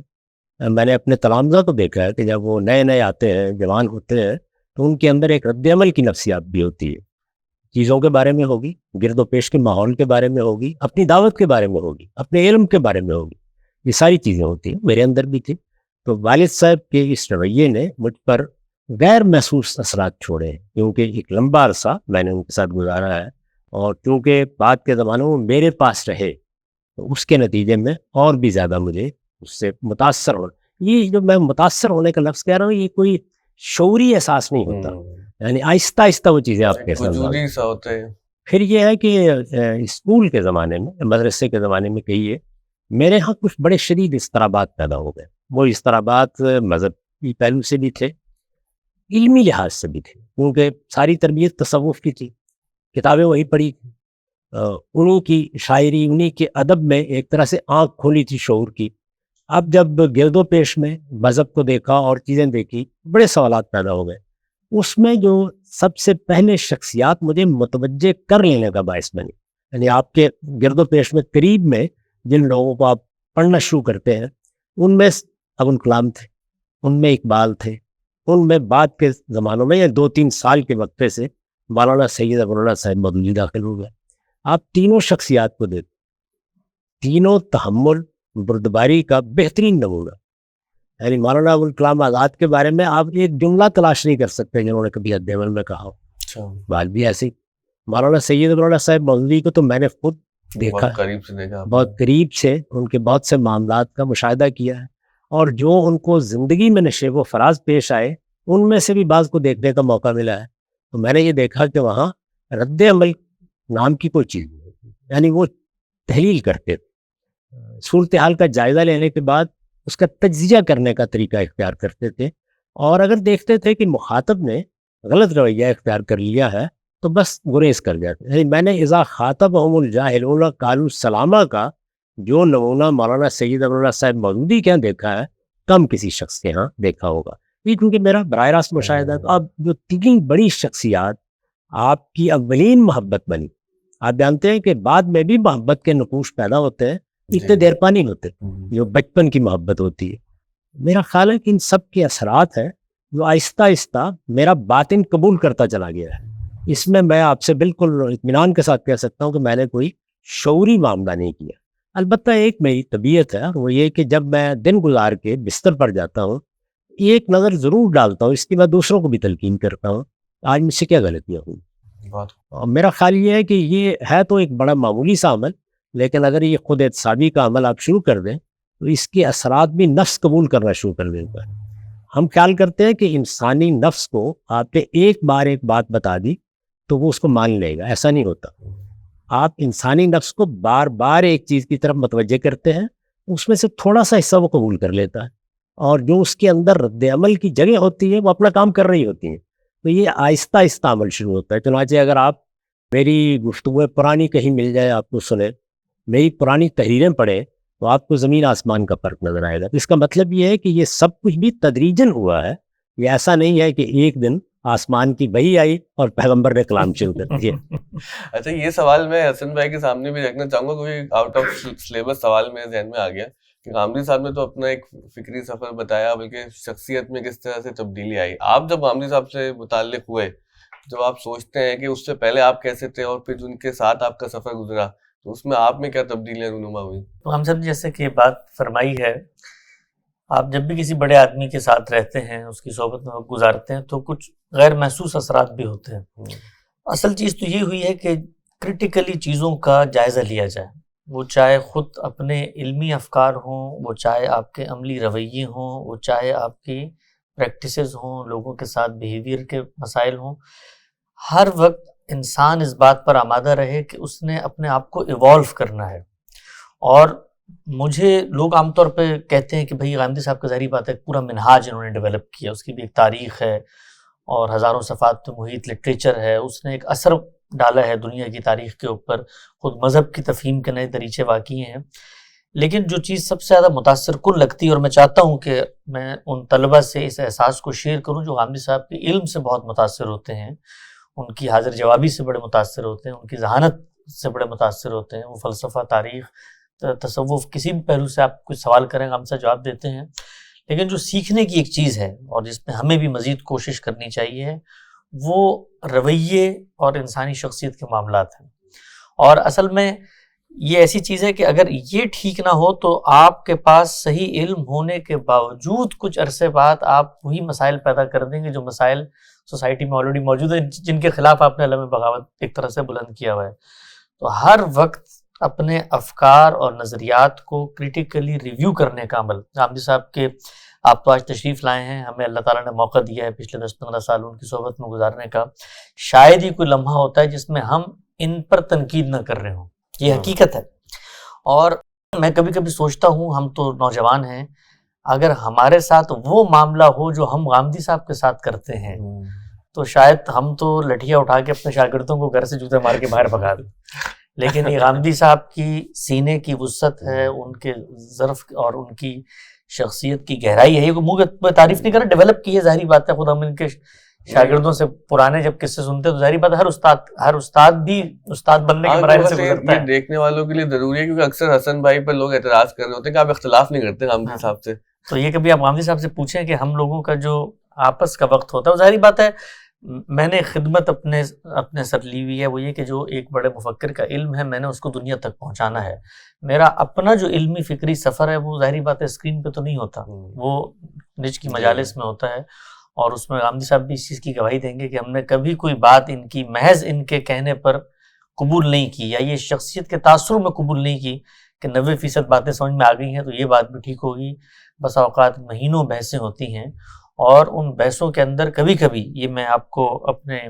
میں نے اپنے تلامذہ کو دیکھا ہے کہ جب وہ نئے نئے آتے ہیں، جوان ہوتے ہیں، تو ان کے اندر ایک رد عمل کی نفسیات بھی ہوتی ہے. چیزوں کے بارے میں ہوگی، گرد و پیش کے ماحول کے بارے میں ہوگی، اپنی دعوت کے بارے میں ہوگی، اپنے علم کے بارے میں ہوگی. یہ ساری چیزیں ہوتی ہیں، میرے اندر بھی تھی. تو والد صاحب کے اس رویے نے مجھ پر غیر محسوس اثرات چھوڑے ہیں، کیونکہ ایک لمبا عرصہ میں نے ان کے ساتھ گزارا ہے، اور کیونکہ بعد کے زمانوں میں میرے پاس رہے، تو اس کے نتیجے میں اور بھی زیادہ مجھے اس سے متاثر ہونا. یہ جو میں متاثر ہونے کا لفظ کہہ رہا ہوں، یہ کوئی شعوری احساس نہیں ہوتا، یعنی آہستہ آہستہ وہ چیزیں آپ کے ساتھ ہوتے ہیں. پھر یہ ہے کہ اسکول کے زمانے میں، مدرسے کے زمانے میں کہیے، میرے ہاں کچھ بڑے شدید اضطرابات پیدا ہو گئے. وہ اضطرابات مذہبی پہلو سے بھی تھے، علمی لحاظ سے بھی تھے، کیونکہ ساری تربیت تصوف کی تھی، کتابیں وہی پڑھی تھیں، انہی کی شاعری، انہی کے ادب میں ایک طرح سے آنکھ کھولی تھی شعور کی. اب جب گرد و پیش میں مذہب کو دیکھا اور چیزیں دیکھی، بڑے سوالات پیدا ہو گئے. اس میں جو سب سے پہلے شخصیات مجھے متوجہ کر لینے کا باعث بنی، یعنی آپ کے گرد و پیش میں قریب میں جن لوگوں کو آپ پڑھنا شروع کرتے ہیں، ان میں ابو الکلام تھے، ان میں اقبال تھے، ان میں بعد کے زمانوں میں یا 2-3 سال کے وقفے سے مولانا سید ابو اللہ صاحب مودودی داخل ہو گئے. آپ تینوں شخصیات کو دیکھیں، تینوں تحمل بردباری کا بہترین نمونہ. یعنی مولانا ابو الکلام آزاد کے بارے میں آپ ایک جملہ تلاش نہیں کر سکتے جنہوں نے کبھی رد عمل میں کہا ہو. بات بھی ایسی. مولانا سید ابو اللہ صاحب مودودی کو تو میں نے خود دیکھا، بہت قریب سے ان کے بہت سے معاملات کا مشاہدہ کیا ہے، اور جو ان کو زندگی میں نشیب و فراز پیش آئے، ان میں سے بھی بعض کو دیکھنے کا موقع ملا ہے. تو میں نے یہ دیکھا کہ وہاں رد عمل نام کی کوئی چیز نہیں ہوتی. یعنی وہ تحلیل کرتے تھے، صورتحال کا جائزہ لینے کے بعد اس کا تجزیہ کرنے کا طریقہ اختیار کرتے تھے، اور اگر دیکھتے تھے کہ مخاطب نے غلط رویہ اختیار کر لیا ہے تو بس گریز کر جاتے. یعنی میں نے اذا خاطبہم الجاہلون قالوا سلاما کا جو نمونہ مولانا سید ابو اللہ صاحب مودودی کے ہاں دیکھا ہے، کم کسی شخص کے ہاں دیکھا ہوگا. یہ کیونکہ میرا براہ راست مشاہدہ ہے. اب جو 3 بڑی شخصیات آپ کی اولین محبت بنی، آپ جانتے ہیں کہ بعد میں بھی محبت کے نقوش پیدا ہوتے ہیں، اتنے دیر پا نہیں ہوتے جو بچپن کی محبت ہوتی ہے. میرا خیال ہے کہ ان سب کے اثرات ہیں جو آہستہ آہستہ میرا باطن قبول کرتا چلا گیا ہے. اس میں میں آپ سے بالکل اطمینان کے ساتھ کہہ سکتا ہوں کہ میں نے کوئی شعوری معاملہ نہیں کیا. البتہ ایک میری طبیعت ہے، وہ یہ کہ جب میں دن گزار کے بستر پر جاتا ہوں، ایک نظر ضرور ڈالتا ہوں، اس کی میں دوسروں کو بھی تلقین کرتا ہوں آج مجھ سے کیا غلطیاں ہوئی. اور میرا خیال یہ ہے کہ یہ ہے تو ایک بڑا معمولی سا عمل، لیکن اگر یہ خود اعتصابی کا عمل آپ شروع کر دیں تو اس کے اثرات بھی نفس قبول کرنا شروع کر دیتا ہے. ہم خیال کرتے ہیں کہ انسانی نفس کو آپ نے ایک بار ایک بات بتا دی تو وہ اس کو مان لے گا. ایسا نہیں ہوتا. آپ انسانی نفس کو بار بار ایک چیز کی طرف متوجہ کرتے ہیں، اس میں سے تھوڑا سا حصہ وہ قبول کر لیتا ہے، اور جو اس کے اندر رد عمل کی جگہ ہوتی ہے وہ اپنا کام کر رہی ہوتی ہیں. تو یہ آہستہ آہستہ عمل شروع ہوتا ہے. چنانچہ اگر آپ میری گفتگو پرانی کہیں مل جائے، آپ کو سنیں، میری پرانی تحریریں پڑھیں، تو آپ کو زمین آسمان کا فرق نظر آئے گا. تو اس کا مطلب یہ ہے کہ یہ سب کچھ بھی تدریجاً ہوا ہے. یہ ایسا نہیں ہے کہ ایک دن آسمان کی وحی آئی اور پیغمبر نے کلام شروع کر دیا. اچھا، یہ سوال میں حسن بھائی کے سامنے بھی رکھنا چاہوں گا، کیونکہ آؤٹ آف سلیبس سوال میرے ذہن میں آ گیا کہ غامدی صاحب نے تو اپنا ایک فکری سفر بتایا، بلکہ شخصیت میں کس طرح سے تبدیلی آئی. آپ جب غامدی صاحب سے متعلق ہوئے، جب آپ سوچتے ہیں کہ اس سے پہلے آپ کیسے تھے اور پھر ان کے ساتھ آپ کا سفر گزرا، تو اس میں آپ میں کیا تبدیلیاں رونما ہوئی؟ تو ہم سب جیسے کہ بات فرمائی ہے، آپ جب بھی کسی بڑے آدمی کے ساتھ رہتے ہیں، اس کی صحبت میں وقت گزارتے ہیں، تو کچھ غیر محسوس اثرات بھی ہوتے ہیں. اصل چیز تو یہ ہوئی ہے کہ کرٹیکلی چیزوں کا جائزہ لیا جائے، وہ چاہے خود اپنے علمی افکار ہوں، وہ چاہے آپ کے عملی رویے ہوں، وہ چاہے آپ کی پریکٹسز ہوں، لوگوں کے ساتھ بیہیویئر کے مسائل ہوں. ہر وقت انسان اس بات پر آمادہ رہے کہ اس نے اپنے آپ کو ایوالو کرنا ہے. اور مجھے لوگ عام طور پہ کہتے ہیں کہ بھئی غامدی صاحب کا ظاہری بات ہے پورا منہاج انہوں نے ڈیولپ کیا، اس کی بھی ایک تاریخ ہے اور ہزاروں صفحات پہ محیط لٹریچر ہے، اس نے ایک اثر ڈالا ہے دنیا کی تاریخ کے اوپر، خود مذہب کی تفہیم کے نئے دریچے واقعی ہیں. لیکن جو چیز سب سے زیادہ متاثر کن لگتی ہے، اور میں چاہتا ہوں کہ میں ان طلبہ سے اس احساس کو شیئر کروں جو غامدی صاحب کے علم سے بہت متاثر ہوتے ہیں، ان کی حاضر جوابی سے بڑے متاثر ہوتے ہیں، ان کی ذہانت سے بڑے متاثر ہوتے ہیں، وہ فلسفہ، تاریخ، تصوف، کسی بھی پہلو سے آپ کچھ سوال کریں غامدی صاحب جواب دیتے ہیں. لیکن جو سیکھنے کی ایک چیز ہے اور جس میں ہمیں بھی مزید کوشش کرنی چاہیے وہ رویے اور انسانی شخصیت کے معاملات ہیں. اور اصل میں یہ ایسی چیز ہے کہ اگر یہ ٹھیک نہ ہو تو آپ کے پاس صحیح علم ہونے کے باوجود کچھ عرصے بعد آپ وہی مسائل پیدا کر دیں گے جو مسائل سوسائٹی میں آلریڈی موجود ہیں، جن کے خلاف آپ نے علم بغاوت ایک طرح سے بلند کیا ہوا ہے. تو ہر وقت اپنے افکار اور نظریات کو کریٹیکلی ریویو کرنے کا عمل، غامدی صاحب کے آپ تو آج تشریف لائے ہیں، ہمیں اللہ تعالیٰ نے موقع دیا ہے پچھلے 10-15 سال ان کی صحبت میں گزارنے کا، شاید ہی کوئی لمحہ ہوتا ہے جس میں ہم ان پر تنقید نہ کر رہے ہوں. یہ حقیقت ہے. اور میں کبھی کبھی سوچتا ہوں، ہم تو نوجوان ہیں، اگر ہمارے ساتھ وہ معاملہ ہو جو ہم غامدی صاحب کے ساتھ کرتے ہیں تو شاید ہم تو لٹھیا اٹھا کے اپنے شاگردوں کو گھر سے جوتے مار کے باہر بھگا دیں. لیکن یہ غامدی صاحب کی سینے کی وسعت ہے، ان کے ظرف اور ان کی شخصیت کی گہرائی ہے. یہ منہ میں تعریف نہیں کر رہا، ڈیولپ کی ہے، ظاہری بات ہے. خود ہم ان کے شاگردوں سے پرانے جب قصے سنتے ہیں تو ظاہری بات ہے ہر استاد بھی استاد بننے کے مراحل سے گزرتا ہے. دیکھنے والوں کے لیے ضروری ہے کیونکہ اکثر حسن بھائی پر لوگ اعتراض کر رہے ہوتے ہیں کہ آپ اختلاف نہیں کرتے غامدی صاحب سے. تو یہ کبھی آپ غامدی صاحب سے پوچھیں کہ ہم لوگوں کا جو آپس کا وقت ہوتا ہے، وہ ظاہری بات ہے میں نے خدمت اپنے سر لی ہوئی ہے، وہ یہ کہ جو ایک بڑے مفکر کا علم ہے میں نے اس کو دنیا تک پہنچانا ہے. میرا اپنا جو علمی فکری سفر ہے وہ ظاہری بات ہے اسکرین پہ تو نہیں ہوتا، وہ نج کی مجالس میں ہوتا ہے. اور اس میں غامدی صاحب بھی اس چیز کی گواہی دیں گے کہ ہم نے کبھی کوئی بات ان کی محض ان کے کہنے پر قبول نہیں کی، یا یہ شخصیت کے تاثر میں قبول نہیں کی کہ 90% باتیں سمجھ میں آ گئی ہیں تو یہ بات بھی ٹھیک ہوگی. بس اوقات مہینوں بحثیں ہوتی ہیں، اور ان بحثوں کے اندر کبھی کبھی، یہ میں آپ کو اپنے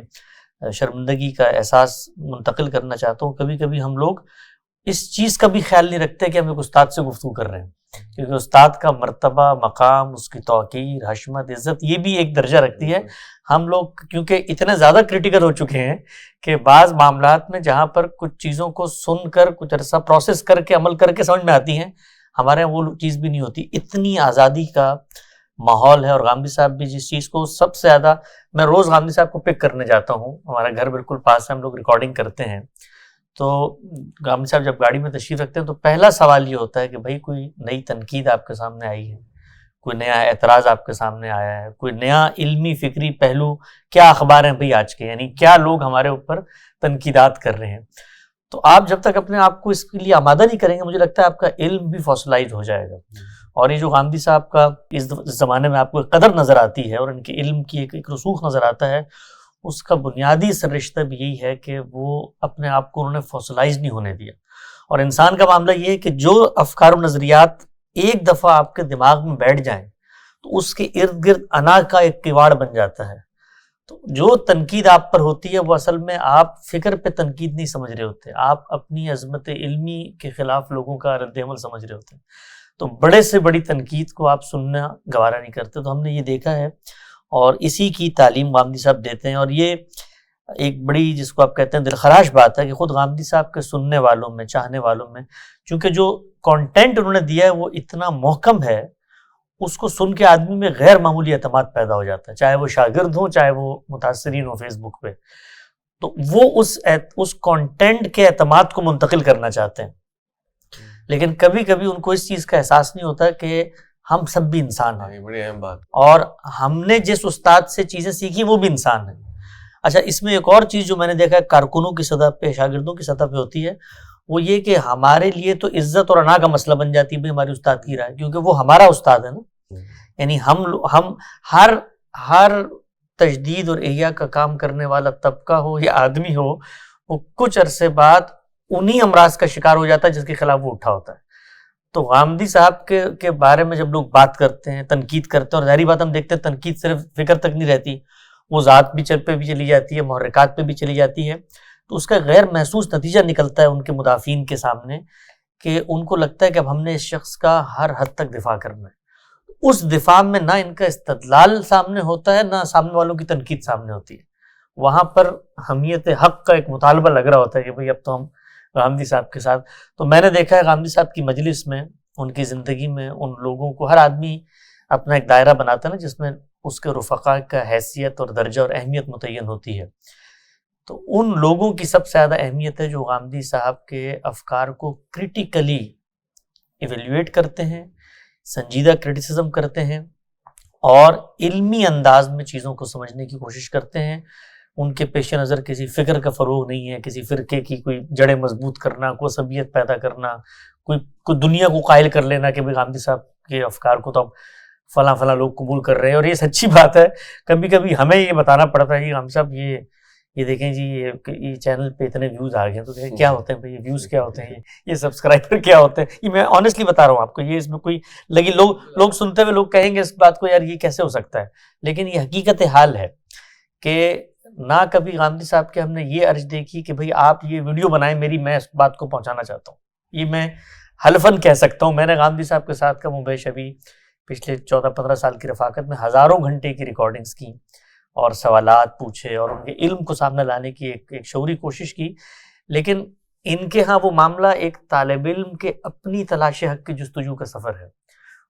شرمندگی کا احساس منتقل کرنا چاہتا ہوں، کبھی کبھی ہم لوگ اس چیز کا بھی خیال نہیں رکھتے کہ ہم ایک استاد سے گفتگو کر رہے ہیں، کیونکہ استاد کا مرتبہ، مقام، اس کی توقیر، حشمت، عزت یہ بھی ایک درجہ رکھتی ہے. ہم لوگ کیونکہ اتنے زیادہ کرٹیکل ہو چکے ہیں کہ بعض معاملات میں جہاں پر کچھ چیزوں کو سن کر کچھ عرصہ پروسیس کر کے عمل کر کے سمجھ میں آتی ہیں، ہمارے یہاں وہ چیز بھی نہیں ہوتی. اتنی آزادی کا ماحول ہے. اور غامدی صاحب بھی جس چیز کو سب سے زیادہ، میں روز غامدی صاحب کو پک کرنے جاتا ہوں، ہمارا گھر بالکل پاس ہے، ہم لوگ ریکارڈنگ کرتے ہیں. تو غامدی صاحب جب گاڑی میں تشریف رکھتے ہیں تو پہلا سوال یہ ہوتا ہے کہ بھائی کوئی نئی تنقید آپ کے سامنے آئی ہے، کوئی نیا اعتراض آپ کے سامنے آیا ہے، کوئی نیا علمی فکری پہلو، کیا اخبار ہیں بھئی آج کے، یعنی کیا لوگ ہمارے اوپر تنقیدات کر رہے ہیں. تو آپ جب تک اپنے آپ کو اس کے لیے آمادہ نہیں کریں گے، مجھے لگتا ہے آپ کا علم بھی فوسلائز ہو جائے گا. اور یہ جو غامدی صاحب کا اس زمانے میں آپ کو قدر نظر آتی ہے اور ان کے علم کی ایک رسوخ نظر آتا ہے، اس کا بنیادی سر رشتہ بھی یہی ہے کہ وہ اپنے آپ کو انہوں نے فوسلائز نہیں ہونے دیا. اور انسان کا معاملہ یہ ہے کہ جو افکار و نظریات ایک دفعہ آپ کے دماغ میں بیٹھ جائیں تو اس کے ارد گرد انا کا ایک کواڑ بن جاتا ہے. تو جو تنقید آپ پر ہوتی ہے وہ اصل میں آپ فکر پہ تنقید نہیں سمجھ رہے ہوتے، آپ اپنی عظمت علمی کے خلاف لوگوں کا رد عمل سمجھ رہے ہوتے ہیں. تو بڑے سے بڑی تنقید کو آپ سننا گوارا نہیں کرتے. تو ہم نے یہ دیکھا ہے اور اسی کی تعلیم غامدی صاحب دیتے ہیں. اور یہ ایک بڑی، جس کو آپ کہتے ہیں دلخراش بات ہے کہ خود غامدی صاحب کے سننے والوں میں، چاہنے والوں میں، چونکہ جو کانٹینٹ انہوں نے دیا ہے وہ اتنا محکم ہے، اس کو سن کے آدمی میں غیر معمولی اعتماد پیدا ہو جاتا ہے، چاہے وہ شاگرد ہوں، چاہے وہ متاثرین ہوں فیس بک پہ. تو وہ اس کانٹینٹ کے اعتماد کو منتقل کرنا چاہتے ہیں، لیکن کبھی کبھی ان کو اس چیز کا احساس نہیں ہوتا کہ ہم سب بھی انسان ہیں. بڑی اہم بات. اور ہم نے جس استاد سے چیزیں سیکھی وہ بھی انسان ہے. اچھا، اس میں ایک اور چیز جو میں نے دیکھا ہے کارکنوں کی سطح پہ، شاگردوں کی سطح پہ ہوتی ہے، وہ یہ کہ ہمارے لیے تو عزت اور انا کا مسئلہ بن جاتی ہے ہماری استاد کی رائے، کیونکہ وہ ہمارا استاد ہے نا. یعنی ہم ہر تجدید اور احیاء کا کام کرنے والا طبقہ ہو یا آدمی ہو، وہ کچھ عرصے بعد انہی امراض کا شکار ہو جاتا ہے جس کے خلاف وہ اٹھا ہوتا ہے. تو غامدی صاحب کے بارے میں جب لوگ بات کرتے ہیں، تنقید کرتے ہیں، اور ظاہری بات ہم دیکھتے ہیں تنقید صرف فکر تک نہیں رہتی، وہ ذات بھی پہ بھی چلی جاتی ہے، محرکات پہ بھی چلی جاتی ہے. تو اس کا غیر محسوس نتیجہ نکلتا ہے ان کے مدافعین کے سامنے کہ ان کو لگتا ہے کہ اب ہم نے اس شخص کا ہر حد تک دفاع کرنا ہے. اس دفاع میں نہ ان کا استدلال سامنے ہوتا ہے، نہ سامنے والوں کی تنقید سامنے ہوتی ہے. وہاں پر حمیت حق کا ایک مطالبہ لگ رہا ہوتا ہے کہ بھئی اب تو ہم غامدی صاحب کے ساتھ. تو میں نے دیکھا ہے غامدی صاحب کی مجلس میں، ان کی زندگی میں، ان لوگوں کو، ہر آدمی اپنا ایک دائرہ بناتا ہے نا جس میں اس کے رفقا کا حیثیت اور درجہ اور اہمیت متعین ہوتی ہے. تو ان لوگوں کی سب سے زیادہ اہمیت ہے جو غامدی صاحب کے افکار کو کریٹیکلی ایویلیویٹ کرتے ہیں، سنجیدہ کرٹیسزم کرتے ہیں اور علمی انداز میں چیزوں کو سمجھنے کی کوشش کرتے ہیں. ان کے پیش نظر کسی فکر کا فروغ نہیں ہے، کسی فرقے کی کوئی جڑیں مضبوط کرنا، کوئی عصبیت پیدا کرنا، کوئی دنیا کو قائل کر لینا کہ بھئی غامدی صاحب کے افکار کو تو اب فلاں فلاں لوگ قبول کر رہے ہیں. اور یہ سچی بات ہے، کبھی کبھی ہمیں یہ بتانا پڑتا ہے کہ غامدی صاحب یہ دیکھیں جی یہ چینل پہ اتنے ویوز آ گئے، تو کیا ہوتے ہیں بھئی، یہ ویوز کیا ہوتے ہیں، یہ سبسکرائبر کیا ہوتے ہیں. یہ میں آنیسٹلی بتا رہا ہوں آپ کو، یہ اس میں کوئی لگی لوگ سنتے ہوئے لوگ کہیں گے اس بات کو، یار یہ کیسے ہو سکتا ہے. لیکن یہ حقیقت حال ہے کہ نہ کبھی غامدی صاحب کے ہم نے یہ عرض دیکھی کہ بھئی آپ یہ ویڈیو بنائیں میری، میں اس بات کو پہنچانا چاہتا ہوں. یہ میں حلفاً کہہ سکتا ہوں. میں نے غامدی صاحب کے ساتھ کم و بیش ابھی پچھلے 14-15 سال کی رفاقت میں ہزاروں گھنٹے کی ریکارڈنگز کی اور سوالات پوچھے اور ان کے علم کو سامنے لانے کی ایک شعوری کوشش کی. لیکن ان کے ہاں وہ معاملہ ایک طالب علم کے اپنی تلاش حق کی جستجو کا سفر ہے.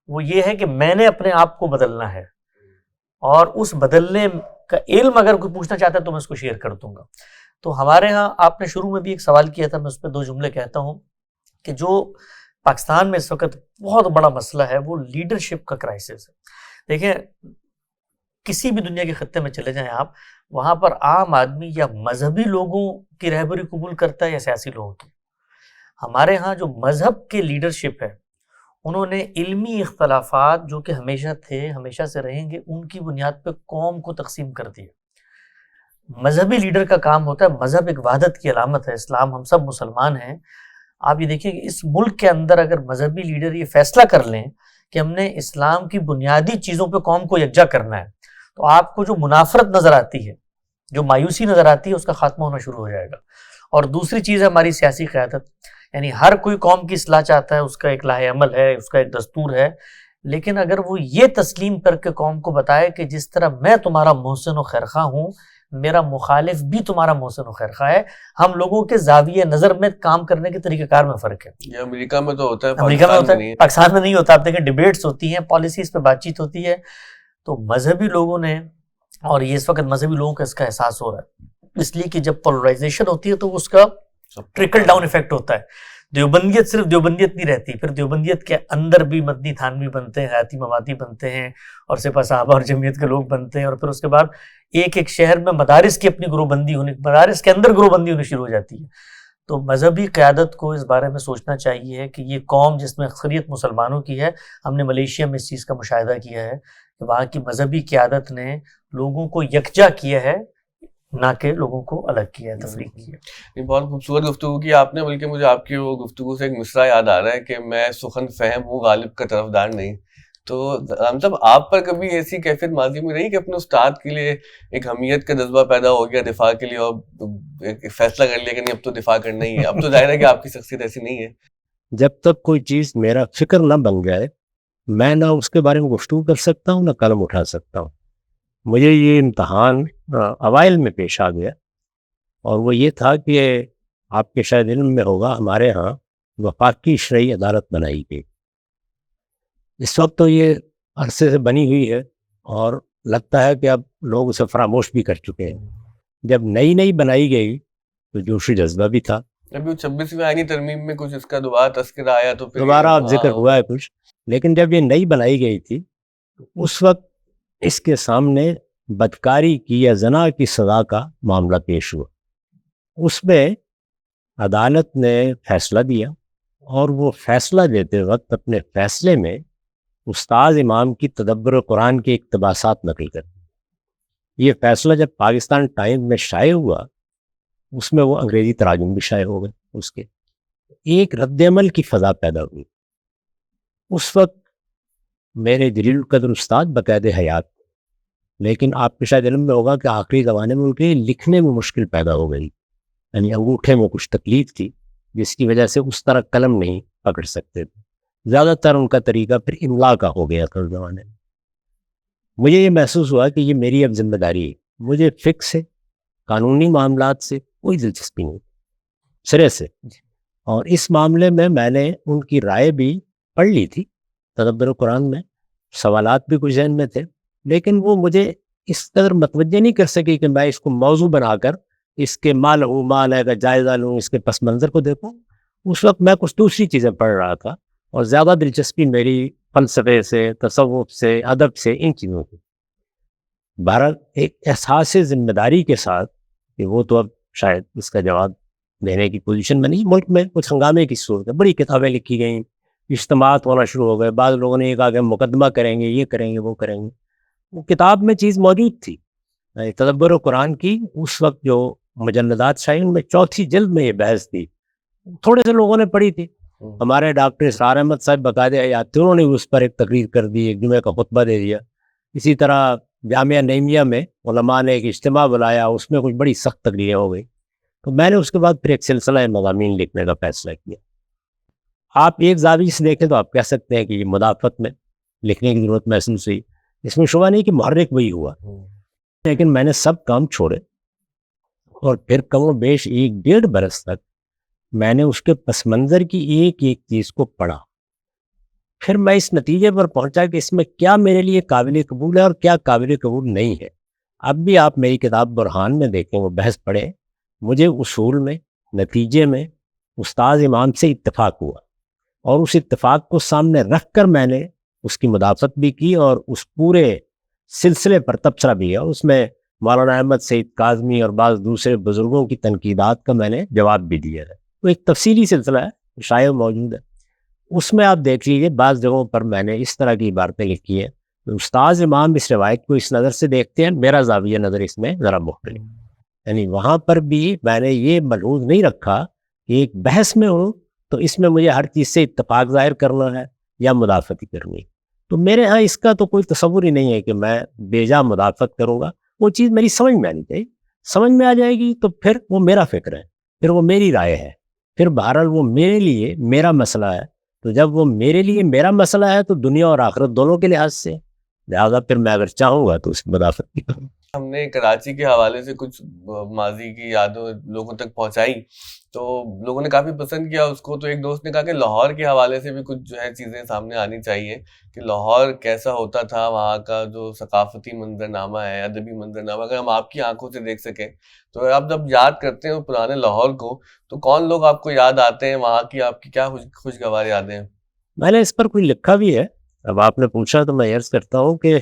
وہ یہ ہے کہ میں نے اپنے آپ کو بدلنا ہے، اور اس بدلنے کا علم اگر کوئی پوچھنا چاہتا ہے تو میں اس کو شیئر کر دوں گا. تو ہمارے ہاں آپ نے شروع میں بھی ایک سوال کیا تھا، میں اس پہ 2 جملے کہتا ہوں کہ جو پاکستان میں اس وقت بہت بڑا مسئلہ ہے وہ لیڈرشپ کا کرائسس ہے. دیکھیں کسی بھی دنیا کے خطے میں چلے جائیں آپ، وہاں پر عام آدمی یا مذہبی لوگوں کی رہبری قبول کرتا ہے یا سیاسی لوگوں کی. ہمارے ہاں جو مذہب کے لیڈرشپ ہے انہوں نے علمی اختلافات جو کہ ہمیشہ تھے، ہمیشہ سے رہیں گے، ان کی بنیاد پہ قوم کو تقسیم کر دیا. مذہبی لیڈر کا کام ہوتا ہے، مذہب ایک وحدت کی علامت ہے، اسلام ہم سب مسلمان ہیں. آپ یہ دیکھیں کہ اس ملک کے اندر اگر مذہبی لیڈر یہ فیصلہ کر لیں کہ ہم نے اسلام کی بنیادی چیزوں پہ قوم کو یکجا کرنا ہے، تو آپ کو جو منافرت نظر آتی ہے، جو مایوسی نظر آتی ہے، اس کا خاتمہ ہونا شروع ہو جائے گا. اور دوسری چیز ہے ہماری سیاسی قیادت. یعنی ہر کوئی قوم کی اصلاح چاہتا ہے، اس کا ایک لاہ عمل ہے، اس کا ایک دستور ہے. لیکن اگر وہ یہ تسلیم کر کے قوم کو بتائے کہ جس طرح میں تمہارا محسن و خیرخواہ ہوں، میرا مخالف بھی تمہارا محسن و خیرخواہ ہے، ہم لوگوں کے زاویہ نظر میں کام کرنے کے طریقہ کار میں فرق ہے. یہ امریکہ میں تو ہوتا ہے، امریکہ میں ہوتا ہے، پاکستان میں نہیں ہوتا. آپ دیکھیں ڈیبیٹس ہوتی ہیں، پالیسیز پہ بات چیت ہوتی ہے. تو مذہبی لوگوں نے، اور یہ اس وقت مذہبی لوگوں کا اس کا احساس ہو رہا ہے، اس لیے کہ جب پولرائزیشن ہوتی ہے تو اس کا ٹرکل ڈاؤن ایفیکٹ ہوتا ہے. دیوبندیت صرف دیوبندیت نہیں رہتی، پھر دیوبندیت کے اندر بھی مدنی تھانوی بنتے ہیں، حیاتی مواتی بنتے ہیں، اور سپہ صحابہ اور جمعیت کے لوگ بنتے ہیں. اور پھر اس کے بعد ایک ایک شہر میں مدارس کی اپنی گروہ بندی ہونے، مدارس کے اندر گروہ بندی ہونی شروع ہو جاتی ہے. تو مذہبی قیادت کو اس بارے میں سوچنا چاہیے کہ یہ قوم جس میں اکثریت مسلمانوں کی ہے، ہم نے ملیشیا میں اس چیز کا مشاہدہ کیا ہے کہ وہاں کی مذہبی قیادت نے لوگوں کو یکجا کیا ہے، نہ کہ لوگوں کو الگ کیا ہے، تفریق کیا. یہ بہت خوبصورت گفتگو کی آپ نے، بلکہ مجھے آپ کی وہ گفتگو سے ایک مصرع یاد آ رہا ہے کہ میں سخن فہم ہوں، غالب کا طرفدار نہیں. تو مطلب آپ پر کبھی ایسی کیفیت ماضی میں رہی کہ اپنے استاد کے لیے ایک حمیت کا جذبہ پیدا ہو گیا دفاع کے لیے، اور ایک فیصلہ کر لیا کہ نہیں اب تو دفاع کرنا ہی ہے؟ اب تو ظاہر ہے کہ آپ کی شخصیت ایسی نہیں ہے. جب تک کوئی چیز میرا فکر نہ بن جائے، میں نہ اس کے بارے میں گفتگو کر سکتا ہوں، نہ قلم اٹھا سکتا ہوں. مجھے یہ امتحان اوائل میں پیش آ گیا، اور وہ یہ تھا کہ آپ کے شاید علم میں ہوگا، ہمارے ہاں وفاقی شرعی عدالت بنائی گئی. اس وقت تو یہ عرصے سے بنی ہوئی ہے اور لگتا ہے کہ اب لوگ اسے فراموش بھی کر چکے ہیں. جب نئی بنائی گئی تو جوش و جذبہ بھی تھا. ابھی 26ویں آئینی ترمیم میں کچھ اس کا دوبارہ تذکرہ آیا تو پھر دوبارہ اب ذکر ہوا ہے کچھ. لیکن جب یہ نئی بنائی گئی تھی اس وقت اس کے سامنے بدکاری کی یا زنا کی سزا کا معاملہ پیش ہوا. اس میں عدالت نے فیصلہ دیا، اور وہ فیصلہ دیتے وقت اپنے فیصلے میں استاد امام کی تدبر قرآن کے اقتباسات نقل کر دی. یہ فیصلہ جب پاکستان ٹائمز میں شائع ہوا، اس میں وہ انگریزی تراجم بھی شائع ہو گئے. اس کے ایک رد عمل کی فضا پیدا ہوئی. اس وقت میرے جلیل القدر استاد بقید حیات، لیکن آپ کے شاید علم میں ہوگا کہ آخری زمانے میں ان کے لکھنے میں مشکل پیدا ہو گئی. یعنی انگوٹھے میں کچھ تکلیف تھی جس کی وجہ سے اس طرح قلم نہیں پکڑ سکتے تھے. زیادہ تر ان کا طریقہ پھر املا کا ہو گیا تھا اس زمانے میں. مجھے یہ محسوس ہوا کہ یہ میری اب ذمہ داری ہے. مجھے فقہ سے، قانونی معاملات سے کوئی دلچسپی نہیں سرے سے. اور اس معاملے میں نے ان کی رائے بھی پڑھ لی تھی تدبر قرآن میں، سوالات بھی کچھ ذہن میں تھے، لیکن وہ مجھے اس قدر متوجہ نہیں کر سکی کہ میں اس کو موضوع بنا کر اس کے مال کا جائزہ لوں، اس کے پس منظر کو دیکھوں۔ اس وقت میں کچھ دوسری چیزیں پڑھ رہا تھا اور زیادہ دلچسپی میری فلسفے سے، تصوف سے، ادب سے، ان چیزوں کی۔ بہرحال ایک احساس ذمہ داری کے ساتھ کہ وہ تو اب شاید اس کا جواب دینے کی پوزیشن میں نہیں، ملک میں کچھ ہنگامے کی صورت ہے، بڑی کتابیں لکھی گئیں، اجتماعات ہونا شروع ہو گئے، بعض لوگوں نے یہ کہا کہ ہم مقدمہ کریں گے، یہ کریں گے، وہ کریں گے۔ وہ کتاب میں چیز موجود تھی تدبر قرآن کی، اس وقت جو مجلدات شائع ان میں چوتھی جلد میں یہ بحث تھی، تھوڑے سے لوگوں نے پڑھی تھی۔ ہمارے ڈاکٹر اسرار احمد صاحب باقاعدہ آیات تھے، انہوں نے اس پر ایک تقریر کر دی، ایک جمعہ کا خطبہ دے دیا۔ اسی طرح جامعہ نعیمیہ میں علماء نے ایک اجتماع بلایا، اس میں کچھ بڑی سخت تقریریں ہو گئی۔ تو میں نے اس کے بعد پھر ایک سلسلہ مضامین لکھنے کا فیصلہ کیا۔ آپ ایک زاویے سے دیکھیں تو آپ کہہ سکتے ہیں کہ یہ مدافعت میں لکھنے کی ضرورت محسوس ہوئی، اس میں شبہ نہیں کہ محرک وہی ہوا، لیکن میں نے سب کام چھوڑے اور پھر کم و بیش 1.5 برس تک میں نے اس کے پس منظر کی ایک ایک چیز کو پڑھا۔ پھر میں اس نتیجے پر پہنچا کہ اس میں کیا میرے لیے قابل قبول ہے اور کیا قابل قبول نہیں ہے۔ اب بھی آپ میری کتاب برہان میں دیکھیں، وہ بحث پڑھیں، مجھے اصول میں، نتیجے میں استاد امام سے اتفاق ہوا، اور اس اتفاق کو سامنے رکھ کر میں نے اس کی مدافعت بھی کی اور اس پورے سلسلے پر تبصرہ بھی ہے، اور اس میں مولانا احمد سعید کاظمی اور بعض دوسرے بزرگوں کی تنقیدات کا میں نے جواب بھی دیا ہے۔ وہ ایک تفصیلی سلسلہ ہے، شائع موجود ہے، اس میں آپ دیکھ لیجیے بعض جگہوں پر میں نے اس طرح کی عبارتیں لکھی ہیں۔ استاد امام اس روایت کو اس نظر سے دیکھتے ہیں، میرا زاویہ نظر اس میں ذرا مختلف، یعنی وہاں پر بھی میں نے یہ ملحوظ نہیں رکھا کہ ایک بحث میں ہوں تو اس میں مجھے ہر چیز سے اتفاق ظاہر کرنا ہے یا مدافعت کرنی۔ تو میرے ہاں اس کا تو کوئی تصور ہی نہیں ہے کہ میں بے جا مدافعت کروں گا، وہ چیز میری سمجھ میں آنی چاہیے، سمجھ میں آ جائے گی تو پھر وہ میرا فکر ہے، پھر وہ میری رائے ہے، پھر بہرحال وہ میرے لیے میرا مسئلہ ہے۔ تو جب وہ میرے لیے میرا مسئلہ ہے تو دنیا اور آخرت دونوں کے لحاظ سے، لہٰذا پھر میں اگر چاہوں گا تو اس کی مدافعت بھی کروں۔ ہم نے کراچی کے حوالے سے کچھ ماضی کی یادوں لوگوں تک پہنچائی تو لوگوں نے کافی پسند کیا اس کو۔ تو ایک دوست نے کہا کہ لاہور کے حوالے سے بھی کچھ جو ہے چیزیں سامنے آنی چاہیے کہ لاہور کیسا ہوتا تھا، وہاں کا جو ثقافتی منظرنامہ ہے، ادبی منظرنامہ، اگر ہم آپ کی آنکھوں سے دیکھ سکیں تو آپ جب یاد کرتے ہیں پرانے لاہور کو تو کون لوگ آپ کو یاد آتے ہیں، وہاں کی آپ کی کیا خوشگوار یادیں ہیں؟ میں نے اس پر کوئی لکھا بھی ہے، اب آپ نے پوچھا تو میں عرض کرتا ہوں کہ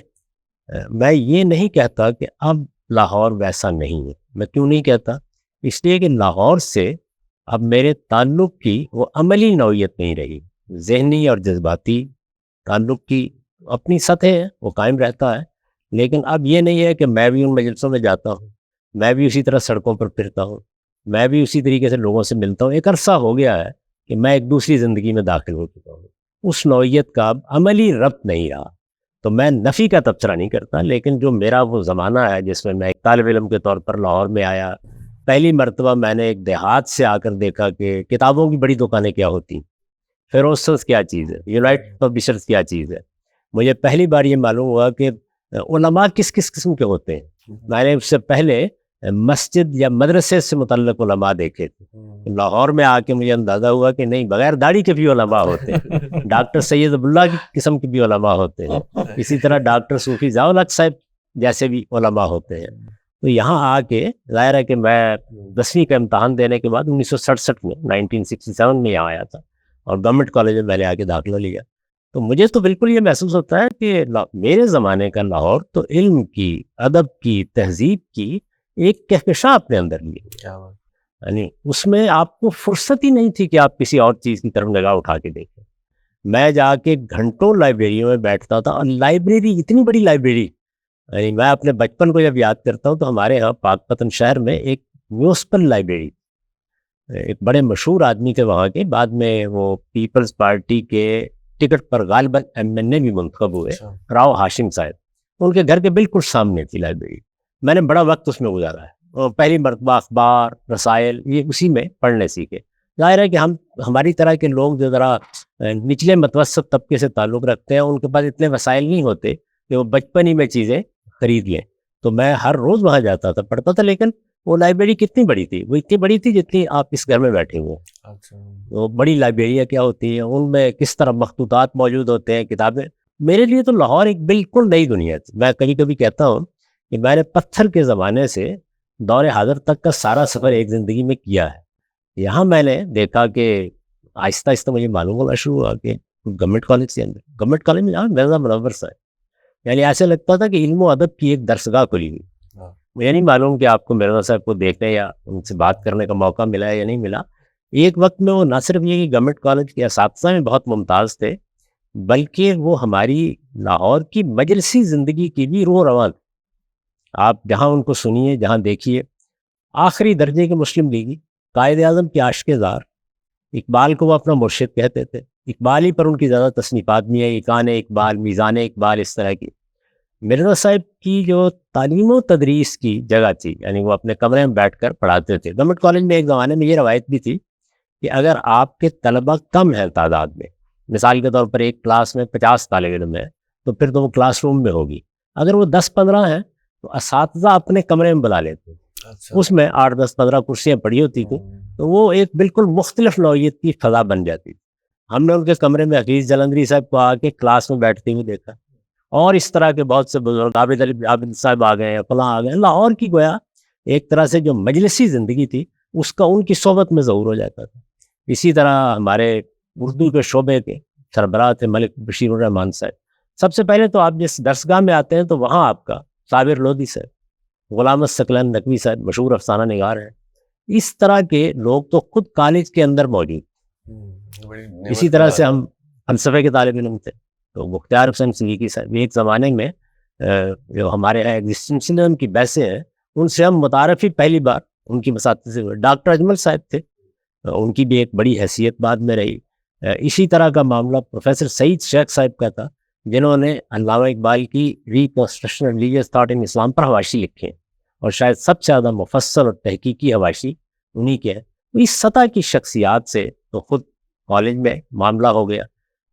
میں یہ نہیں کہتا کہ اب لاہور ویسا نہیں ہے۔ میں کیوں نہیں کہتا؟ اس لیے کہ لاہور سے اب میرے تعلق کی وہ عملی نوعیت نہیں رہی، ذہنی اور جذباتی تعلق کی اپنی سطح ہے، وہ قائم رہتا ہے، لیکن اب یہ نہیں ہے کہ میں بھی ان مجلسوں میں جاتا ہوں، میں بھی اسی طرح سڑکوں پر پھرتا ہوں، میں بھی اسی طریقے سے لوگوں سے ملتا ہوں۔ ایک عرصہ ہو گیا ہے کہ میں ایک دوسری زندگی میں داخل ہو چکا ہوں، اس نوعیت کا اب عملی ربط نہیں رہا۔ تو میں نفی کا تبصرہ نہیں کرتا، لیکن جو میرا وہ زمانہ ہے جس میں ایک طالب علم کے طور پر لاہور میں آیا، پہلی مرتبہ میں نے ایک دیہات سے آ کر دیکھا کہ کتابوں کی بڑی دکانیں کیا ہوتی ہیں، فیروسز کیا چیز ہے، یونائٹڈ پبلشرز کیا چیز ہے۔ مجھے پہلی بار یہ معلوم ہوا کہ علماء کس کس قسم کے ہوتے ہیں۔ میں نے اس سے پہلے مسجد یا مدرسے سے متعلق علماء دیکھے تھے، لاہور میں آ کے مجھے اندازہ ہوا کہ نہیں، بغیر داڑھی کے بھی علماء ہوتے ہیں، ڈاکٹر سید عبداللہ کی قسم کے بھی علماء ہوتے ہیں، اسی طرح ڈاکٹر صوفی ضیاء الحق صاحب جیسے بھی علماء ہوتے ہیں۔ تو یہاں آ کے ظاہر ہے کہ میں 10ویں کا امتحان دینے کے بعد 1967 میں 1967 میں یہاں آیا تھا اور گورنمنٹ کالج میں میں نے آ کے داخلہ لیا۔ تو مجھے تو بالکل یہ محسوس ہوتا ہے کہ میرے زمانے کا لاہور تو علم کی، ادب کی، تہذیب کی ایک کہکشاں اپنے اندر لیے، یعنی اس میں آپ کو فرصت ہی نہیں تھی کہ آپ کسی اور چیز کی طرف نگاہ اٹھا کے دیکھیں۔ میں جا کے گھنٹوں لائبریریوں میں بیٹھتا تھا، اور لائبریری اتنی بڑی لائبریری، یعنی میں اپنے بچپن کو جب یاد کرتا ہوں تو ہمارے یہاں پاک پتن شہر میں ایک میونسپل لائبریری، ایک بڑے مشہور آدمی تھے وہاں کے، بعد میں وہ پیپلز پارٹی کے ٹکٹ پر غالباً MNA بھی منتخب ہوئے، راؤ ہاشم صاحب، ان کے گھر کے بالکل سامنے تھی لائبریری۔ میں نے بڑا وقت اس میں گزارا ہے، اور پہلی مرتبہ اخبار، رسائل یہ اسی میں پڑھنے سیکھے۔ ظاہر ہے کہ ہماری طرح کے لوگ جو ذرا نچلے متوسط طبقے سے تعلق رکھتے ہیں، ان کے پاس اتنے وسائل نہیں ہوتے کہ وہ بچپن ہی میں چیزیں خرید لیں، تو میں ہر روز وہاں جاتا تھا، پڑھتا تھا، لیکن وہ لائبریری کتنی بڑی تھی؟ وہ اتنی بڑی تھی جتنی آپ اس گھر میں بیٹھے ہوئے ہیں. اچھا. وہ بڑی لائبریریاں کیا ہوتی ہیں، ان میں کس طرح مخطوطات موجود ہوتے ہیں، کتابیں. میرے لیے تو لاہور ایک بالکل نئی دنیا تھی. میں کبھی کبھی کہتا ہوں کہ میں نے پتھر کے زمانے سے دور حاضر تک کا سارا سفر ایک زندگی میں کیا ہے. یہاں میں نے دیکھا کہ آہستہ آہستہ مجھے معلوم ہونا شروع ہوا کہ گورنمنٹ کالج کے اندر، گورنمنٹ کالج میں جہاں مرزا منور صاحب، یعنی ایسے لگتا تھا کہ علم و ادب کی ایک درسگاہ کھلی ہوئی. مجھے نہیں معلوم کہ آپ کو مرزا صاحب کو دیکھنے یا ان سے بات کرنے کا موقع ملا ہے یا نہیں ملا. ایک وقت میں وہ نہ صرف یہ کہ گورنمنٹ کالج کے اساتذہ میں بہت ممتاز تھے، بلکہ وہ ہماری لاہور کی مجلسی زندگی کی بھی روح رواں تھے. آپ جہاں ان کو سنیے، جہاں دیکھیے، آخری درجے کے مسلم لیگی، قائد اعظم کے عاشق زار، اقبال کو وہ اپنا مرشد کہتے تھے. اقبال ہی پر ان کی زیادہ تصنیفات بھی ہیں، ایقان اقبال، میزان اقبال، اس طرح کی. مرزا صاحب کی جو تعلیم و تدریس کی جگہ تھی، یعنی وہ اپنے کمرے میں بیٹھ کر پڑھاتے تھے. گورنمنٹ کالج میں ایک زمانے میں یہ روایت بھی تھی کہ اگر آپ کے طلبہ کم ہیں تعداد میں، مثال کے طور پر ایک کلاس میں 50 طالب علم ہیں، تو پھر تو وہ کلاس روم میں ہوگی. اگر وہ 10-15 ہیں تو اساتذہ اپنے کمرے میں بلا لیتے. اس میں 8-10-15 کرسیاں پڑی ہوتی تھیں، تو وہ ایک بالکل مختلف نوعیت کی فضا بن جاتی. ہم نے ان کے کمرے میں حفیظ جلندری صاحب کو آ کے کلاس میں بیٹھتے ہوئے دیکھا، اور اس طرح کے بہت سے بزرگ، عابد صاحب آ گئے، فلاں آ گئے. لاہور کی گویا ایک طرح سے جو مجلسی زندگی تھی اس کا ان کی صحبت میں ظہور ہو جاتا تھا. اسی طرح ہمارے اردو کے شعبے کے سربراہ تھے ملک بشیر الرحمان صاحب. سب سے پہلے تو آپ جس درسگاہ میں آتے ہیں تو وہاں آپ کا صابر لودھی صاحب، غلام ثقلین نقوی صاحب مشہور افسانہ نگار ہیں. اس طرح کے لوگ تو خود کالج کے اندر موجود. اسی طرح سے ہم فلسفے کے طالب علم تھے تو مختار حسین صدیقی صاحب ایک زمانے میں جو ہمارے یہاں ایگزسٹنشنزم کی بحثیں ہیں ان سے ہم متعارفی پہلی بار ان کی مساطر سے ہوئے. ڈاکٹر اجمل صاحب تھے، ان کی بھی ایک بڑی حیثیت بعد میں رہی. اسی طرح کا معاملہ پروفیسر سعید شیخ صاحب کا تھا، جنہوں نے علامہ اقبال کی ریکنسٹرکشن ریلیجیس تھاٹ ان اسلام پر حواشی لکھے ہیں، اور شاید سب سے زیادہ مفصل اور تحقیقی حواشی انہی کے ہیں. اس سطح کی شخصیات سے تو خود کالج میں معاملہ ہو گیا.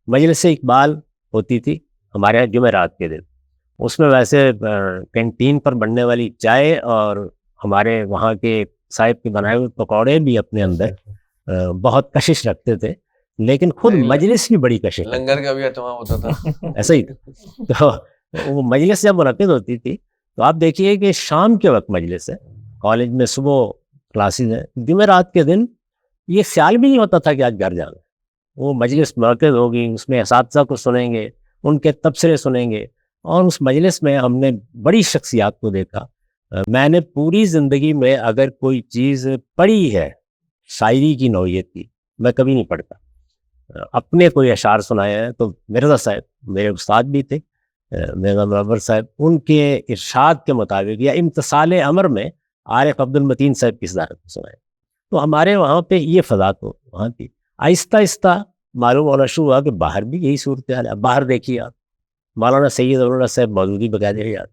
مجلس اقبال ہوتی تھی ہمارے یہاں جمعرات کے دن. اس میں ویسے کینٹین پر بننے والی چائے اور ہمارے وہاں کے صاحب کے بنائے ہوئے پکوڑے بھی اپنے اندر بہت کشش رکھتے تھے، لیکن خود مجلس بھی بڑی کشش. لنگر کا بھی اہتمام ہوتا تھا. ایسا ہی تو وہ مجلس جب منعقد ہوتی تھی تو آپ دیکھیے کہ شام کے وقت مجلس ہے، کالج میں صبح کلاسز ہیں. جمعرات کے دن یہ خیال بھی نہیں ہوتا تھا کہ آج گھر جانا. وہ مجلس منعقد ہوگی، اس میں اساتذہ کو سنیں گے، ان کے تبصرے سنیں گے، اور اس مجلس میں ہم نے بڑی شخصیات کو دیکھا. میں نے پوری زندگی میں اگر کوئی چیز پڑھی ہے شاعری کی نوعیت کی، میں کبھی نہیں پڑھتا. اپنے کوئی اشعار سنائے ہیں تو مرزا صاحب میرے استاد بھی تھے، مرزا منور صاحب، ان کے ارشاد کے مطابق یا امتثال امر میں عارف عبد المتین صاحب کی صدارت میں سنائے. تو ہمارے وہاں پہ یہ فضا تو وہاں تھی. آہستہ آہستہ معلوم ہونا شروع ہوا کہ باہر بھی یہی صورتحال ہے. باہر دیکھیے آپ، مولانا سید اللہ صاحب موجودی بقاعدہ یاد.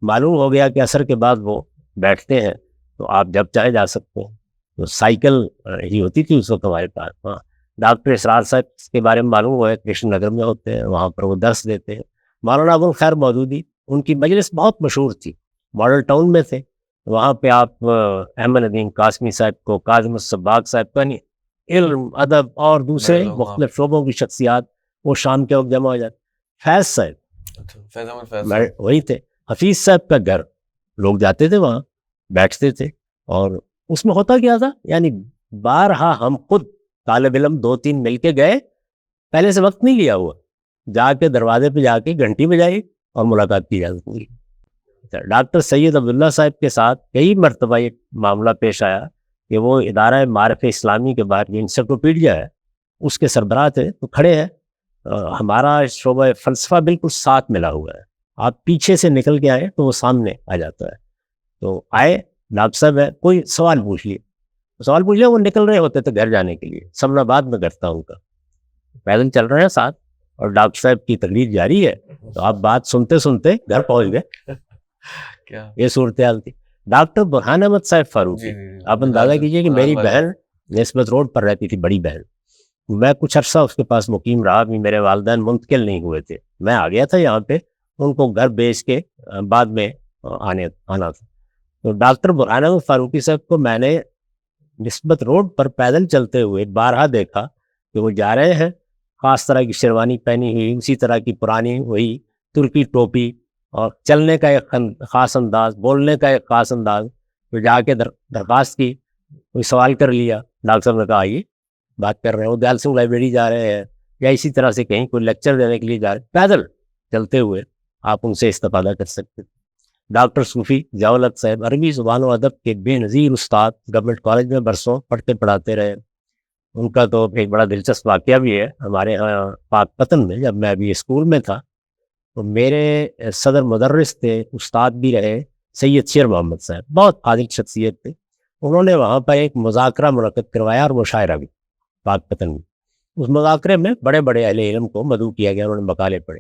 معلوم ہو گیا کہ عصر کے بعد وہ بیٹھتے ہیں تو آپ جب چاہے جا سکتے ہیں. تو سائیکل ہی ہوتی تھی اس وقت ہمارے پاس. ہاں، ڈاکٹر اسرار صاحب کے بارے میں معلوم ہوا ہے کرشن نگر میں ہوتے ہیں، وہاں پر وہ درس دیتے ہیں. مولانا ابو الخیر مودودی، ان کی مجلس بہت مشہور تھی، ماڈل ٹاؤن میں تھے. وہاں پہ آپ احمد ندیم قاسمی صاحب کو، کاظم الصباغ صاحب کو، علم، ادب اور دوسرے مختلف شعبوں کی شخصیات وہ شام کے وقت جمع ہو جاتے. فیض صاحب وہی تھے. حفیظ صاحب کا گھر، لوگ جاتے تھے وہاں بیٹھتے تھے. اور اس میں ہوتا کیا تھا، یعنی بارہا ہم خود طالب علم 2-3 مل کے گئے، پہلے سے وقت نہیں لیا ہوا، جا کے دروازے پہ جا کے گھنٹی بجائی اور ملاقات کی اجازت ہوئی. ڈاکٹر سید عبداللہ صاحب کے ساتھ کئی مرتبہ یہ معاملہ پیش آیا کہ وہ ادارہ معارف اسلامی کے بعد یہ انسائکلوپیڈیا ہے اس کے سربراہ تھے، تو کھڑے ہیں، ہمارا شعبہ فلسفہ بالکل ساتھ ملا ہوا ہے، آپ پیچھے سے نکل کے آئے تو وہ سامنے آ جاتا ہے. تو آئے، ڈاکٹر صاحب ہے، کوئی سوال پوچھ لیے، وہ نکل رہے ہوتے تھے گھر جانے کے لیے. سمنا بعد میں کرتا ہوں کا، پیدل چل رہے ہیں ساتھ اور ڈاکٹر صاحب کی تقریر جاری ہے، تو آپ بات سنتے سنتے گھر پہنچ گئے. یہ صورتحال تھی. ڈاکٹر برہان احمد صاحب فاروقی، آپ اندازہ کیجئے کہ میری بہن نسبت روڈ پر رہتی تھی، بڑی بہن. میں کچھ عرصہ اس کے پاس مقیم رہا بھی، میرے والدین منتقل نہیں ہوئے تھے، میں آ گیا تھا یہاں پہ، ان کو گھر بیچ کے بعد میں آنا تھا. تو ڈاکٹر برہان احمد فاروقی صاحب کو میں نے نسبت روڈ پر پیدل چلتے ہوئے بارہا دیکھا کہ وہ جا رہے ہیں، خاص طرح کی شیروانی پہنی ہوئی، اسی طرح کی پرانی وہی ترکی ٹوپی، اور چلنے کا ایک خاص انداز، بولنے کا ایک خاص انداز. تو جا کے درخواست کی، کوئی سوال کر لیا، ڈاکٹر صاحب نے کہا آئیے بات کر رہے ہیں، وہ دیال سنگھ لائبریری جا رہے ہیں یا اسی طرح سے کہیں کوئی لیکچر دینے کے لیے جا رہے ہیں، پیدل چلتے ہوئے آپ ان سے استفادہ کر سکتے. ڈاکٹر صوفی ضیاء الحق صاحب عربی زبان و ادب کے بے نظیر استاد، گورنمنٹ کالج میں برسوں پڑھتے پڑھاتے رہے. ان کا تو ایک بڑا دلچسپ واقعہ بھی ہے. ہمارے ہاں پاک پتن میں جب میں ابھی اسکول میں تھا تو میرے صدر مدرس تھے، استاد بھی رہے، سید شیر محمد صاحب، بہت فاضل شخصیت تھے. انہوں نے وہاں پر ایک مذاکرہ منعقد کروایا اور مشاعرہ بھی پاک پتن میں. اس مذاکرے میں بڑے بڑے اہل علم کو مدعو کیا گیا، انہوں نے مقالے پڑھے.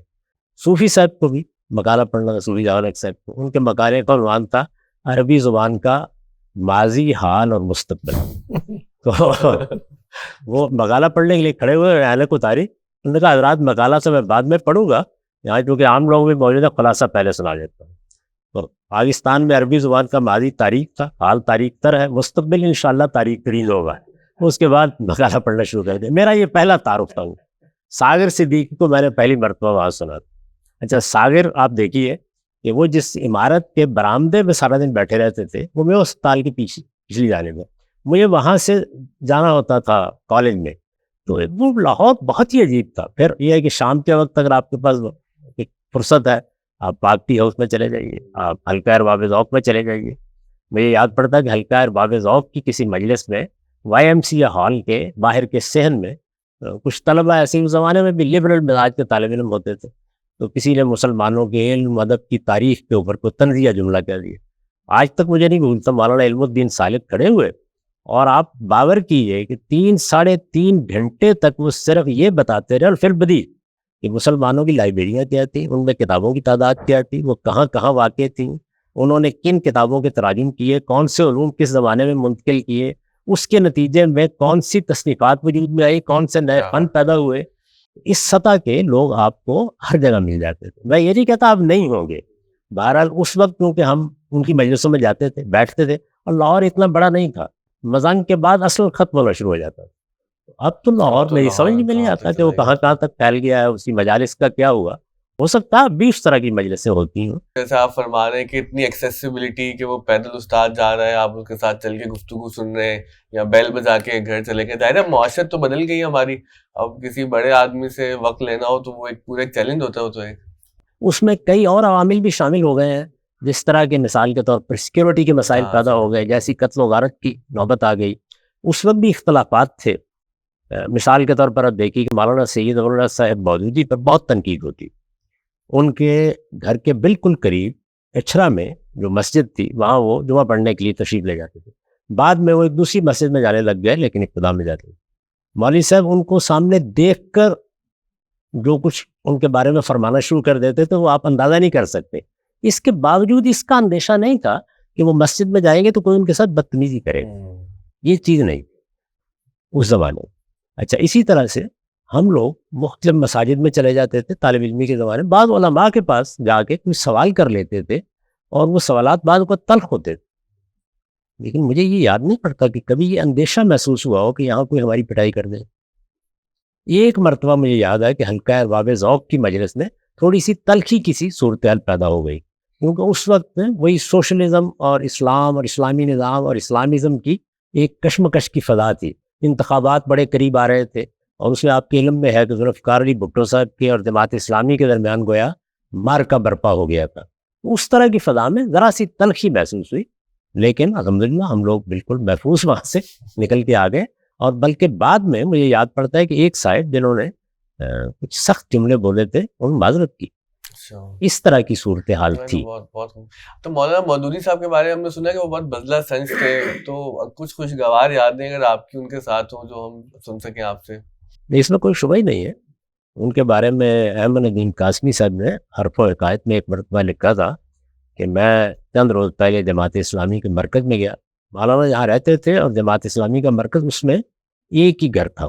صوفی صاحب کو بھی مقالہ پڑھنا تھا، صوفی ضیاء الحق صاحب کو. ان کے مقالے کا عنوان تھا عربی زبان کا ماضی، حال اور مستقبل. تو وہ مقالہ پڑھنے کے لیے کھڑے ہوئے، اعلان کو تاریخ. انہوں نے کہا حضرات مقالہ سے میں بعد میں پڑھوں گا، یہاں چونکہ عام لوگوں میں موجود ہے، خلاصہ پہلے سنا دیتا ہوں. تو پاکستان میں عربی زبان کا ماضی تاریخ تھا، حال تاریخ تر ہے، مستقبل انشاءاللہ تاریخ ترین ہوگا. اس کے بعد مقالہ پڑھنا شروع کر دیا. میرا یہ پہلا تعارف تھا. ساغر صدیقی کو میں نے پہلی مرتبہ وہاں سنا تھا. اچھا ساغر آپ دیکھیے کہ وہ جس عمارت کے برآمدے میں سارا دن بیٹھے رہتے تھے، وہ میرے اسپتال کے پچھلی جانب میں، مجھے وہاں سے جانا ہوتا تھا کالج میں. تو وہ لاہور بہت ہی عجیب تھا. پھر یہ ہے کہ شام کے وقت اگر آپ کے پاس ایک فرصت ہے، آپ پاک ٹی ہاؤس میں چلے جائیے، آپ حلقہ ارباب ذوق میں چلے جائیے. مجھے یاد پڑتا ہے کہ حلقہ ارباب ذوق کی کسی مجلس میں وائی ایم سی ہال کے باہر کے صحن میں کچھ طلبہ ایسے اس زمانے میں بھی لبرل مزاج کے طالب علم ہوتے تھے، تو کسی نے مسلمانوں کے علم ادب کی تاریخ کے اوپر کوئی طنزیہ جملہ کہہ دیا. آج تک مجھے نہیں بھولتا، مولانا علم الدین سالک کھڑے ہوئے اور آپ باور کیجئے کہ 3-3.5 گھنٹے تک وہ صرف یہ بتاتے رہے، اور پھر بدی کہ مسلمانوں کی لائبریریاں کیا تھیں، ان میں کتابوں کی تعداد کیا تھی، وہ کہاں کہاں واقع تھیں، انہوں نے کن کتابوں کے تراجم کیے، کون سے علوم کس زمانے میں منتقل کیے، اس کے نتیجے میں کون سی تصنیفات وجود میں آئی، کون سے نئے فن پیدا ہوئے. اس سطح کے لوگ آپ کو ہر جگہ مل جاتے تھے. میں یہ نہیں کہتا آپ نہیں ہوں گے، بہرحال اس وقت کیونکہ ہم ان کی مجلسوں میں جاتے تھے، بیٹھتے تھے، اور لاہور اتنا بڑا نہیں تھا. مزنگ کے بعد اصل ختم ہونا شروع ہو جاتا. اب تو لاہور میں یہ سمجھ میں نہیں آتا کہ وہ کہاں کہاں تک پھیل گیا ہے، اسی مجالس کا کیا ہوا. ہو سکتا ہے 20 طرح کی مجلسیں ہوتی ہیں. جیسے آپ فرما رہے ہیں کہ اتنی ایکسیسیبلٹی کہ وہ پیدل استاد جا رہا ہے، آپ اس کے ساتھ چل کے گفتگو سن رہے ہیں، یا بیل بجا کے گھر چلے گئے. ظاہر ہے معاشرت تو بدل گئی ہماری. اب کسی بڑے آدمی سے وقت لینا ہو تو وہ ایک پورا ایک چیلنج ہوتا ہے. وہ تو ایک اس میں کئی اور عوامل بھی شامل ہو گئے ہیں، جس طرح کے مثال کے طور پر سیکیورٹی کے مسائل پیدا ہو گئے، جیسی قتل و غارت کی نوبت آ گئی. اس وقت بھی اختلافات تھے. مثال کے طور پر اب دیکھیے کہ مولانا سید اللہ صاحب مودودی پر بہت تنقید ہوتی. ان کے گھر کے بالکل قریب اچھرا میں جو مسجد تھی، وہاں وہ جمعہ پڑھنے کے لیے تشریف لے جاتے تھے. بعد میں وہ ایک دوسری مسجد میں جانے لگ گئے، لیکن ابتدا میں جاتے تھے. مولوی صاحب ان کو سامنے دیکھ کر جو کچھ ان کے بارے میں فرمانا شروع کر دیتے تھے، وہ آپ اندازہ نہیں کر سکتے. اس کے باوجود اس کا اندیشہ نہیں تھا کہ وہ مسجد میں جائیں گے تو کوئی ان کے ساتھ بدتمیزی کرے. یہ چیز نہیں اس زمانے میں. اچھا اسی طرح سے ہم لوگ مختلف مساجد میں چلے جاتے تھے طالب علمی کے زمانے میں. بعض علماء کے پاس جا کے کوئی سوال کر لیتے تھے، اور وہ سوالات بعض اوقات تلخ ہوتے تھے، لیکن مجھے یہ یاد نہیں پڑتا کہ کبھی یہ اندیشہ محسوس ہوا ہو کہ یہاں کوئی ہماری پٹائی کر دے. ایک مرتبہ مجھے یاد ہے کہ حلقہ ارباب ذوق کی مجلس میں تھوڑی سی تلخی کی سی صورتحال پیدا ہو گئی، کیونکہ اس وقت میں وہی سوشلزم اور اسلام اور اسلامی نظام اور اسلامزم کی ایک کشمکش کی فضا تھی. انتخابات بڑے قریب آ رہے تھے، اور اس میں آپ کے علم میں ہے کہ ذوالفقار علی بھٹو صاحب کے اور جماعت اسلامی کے درمیان گویا مارکا برپا ہو گیا تھا. اس طرح کی فضا میں ذرا سی تلخی محسوس ہوئی، لیکن الحمدللہ ہم لوگ بالکل محفوظ وہاں سے نکل کے آ گئے. اور بلکہ بعد میں مجھے یاد پڑتا ہے کہ ایک صاحب جنہوں نے کچھ سخت جملے بولے تھے، انہوں نے معذرت کی. اس طرح کی صورتحال تھی. تو مولانا مودودی صاحب کے بارے میں ہم نے سنا کہ وہ بہت بزلہ سنج تھے، تو کچھ خوشگوار یادیں اگر آپ کی ان کے ساتھ ہوں جو ہم سن سکیں آپ سے. اس میں کوئی شبہ ہی نہیں ہے. ان کے بارے میں احمد ندیم قاسمی صاحب نے حرف و حکایت میں ایک مرتبہ لکھا تھا کہ میں چند روز پہلے جماعت اسلامی کے مرکز میں گیا. مولانا جہاں رہتے تھے اور جماعت اسلامی کا مرکز اس میں ایک ہی گھر تھا.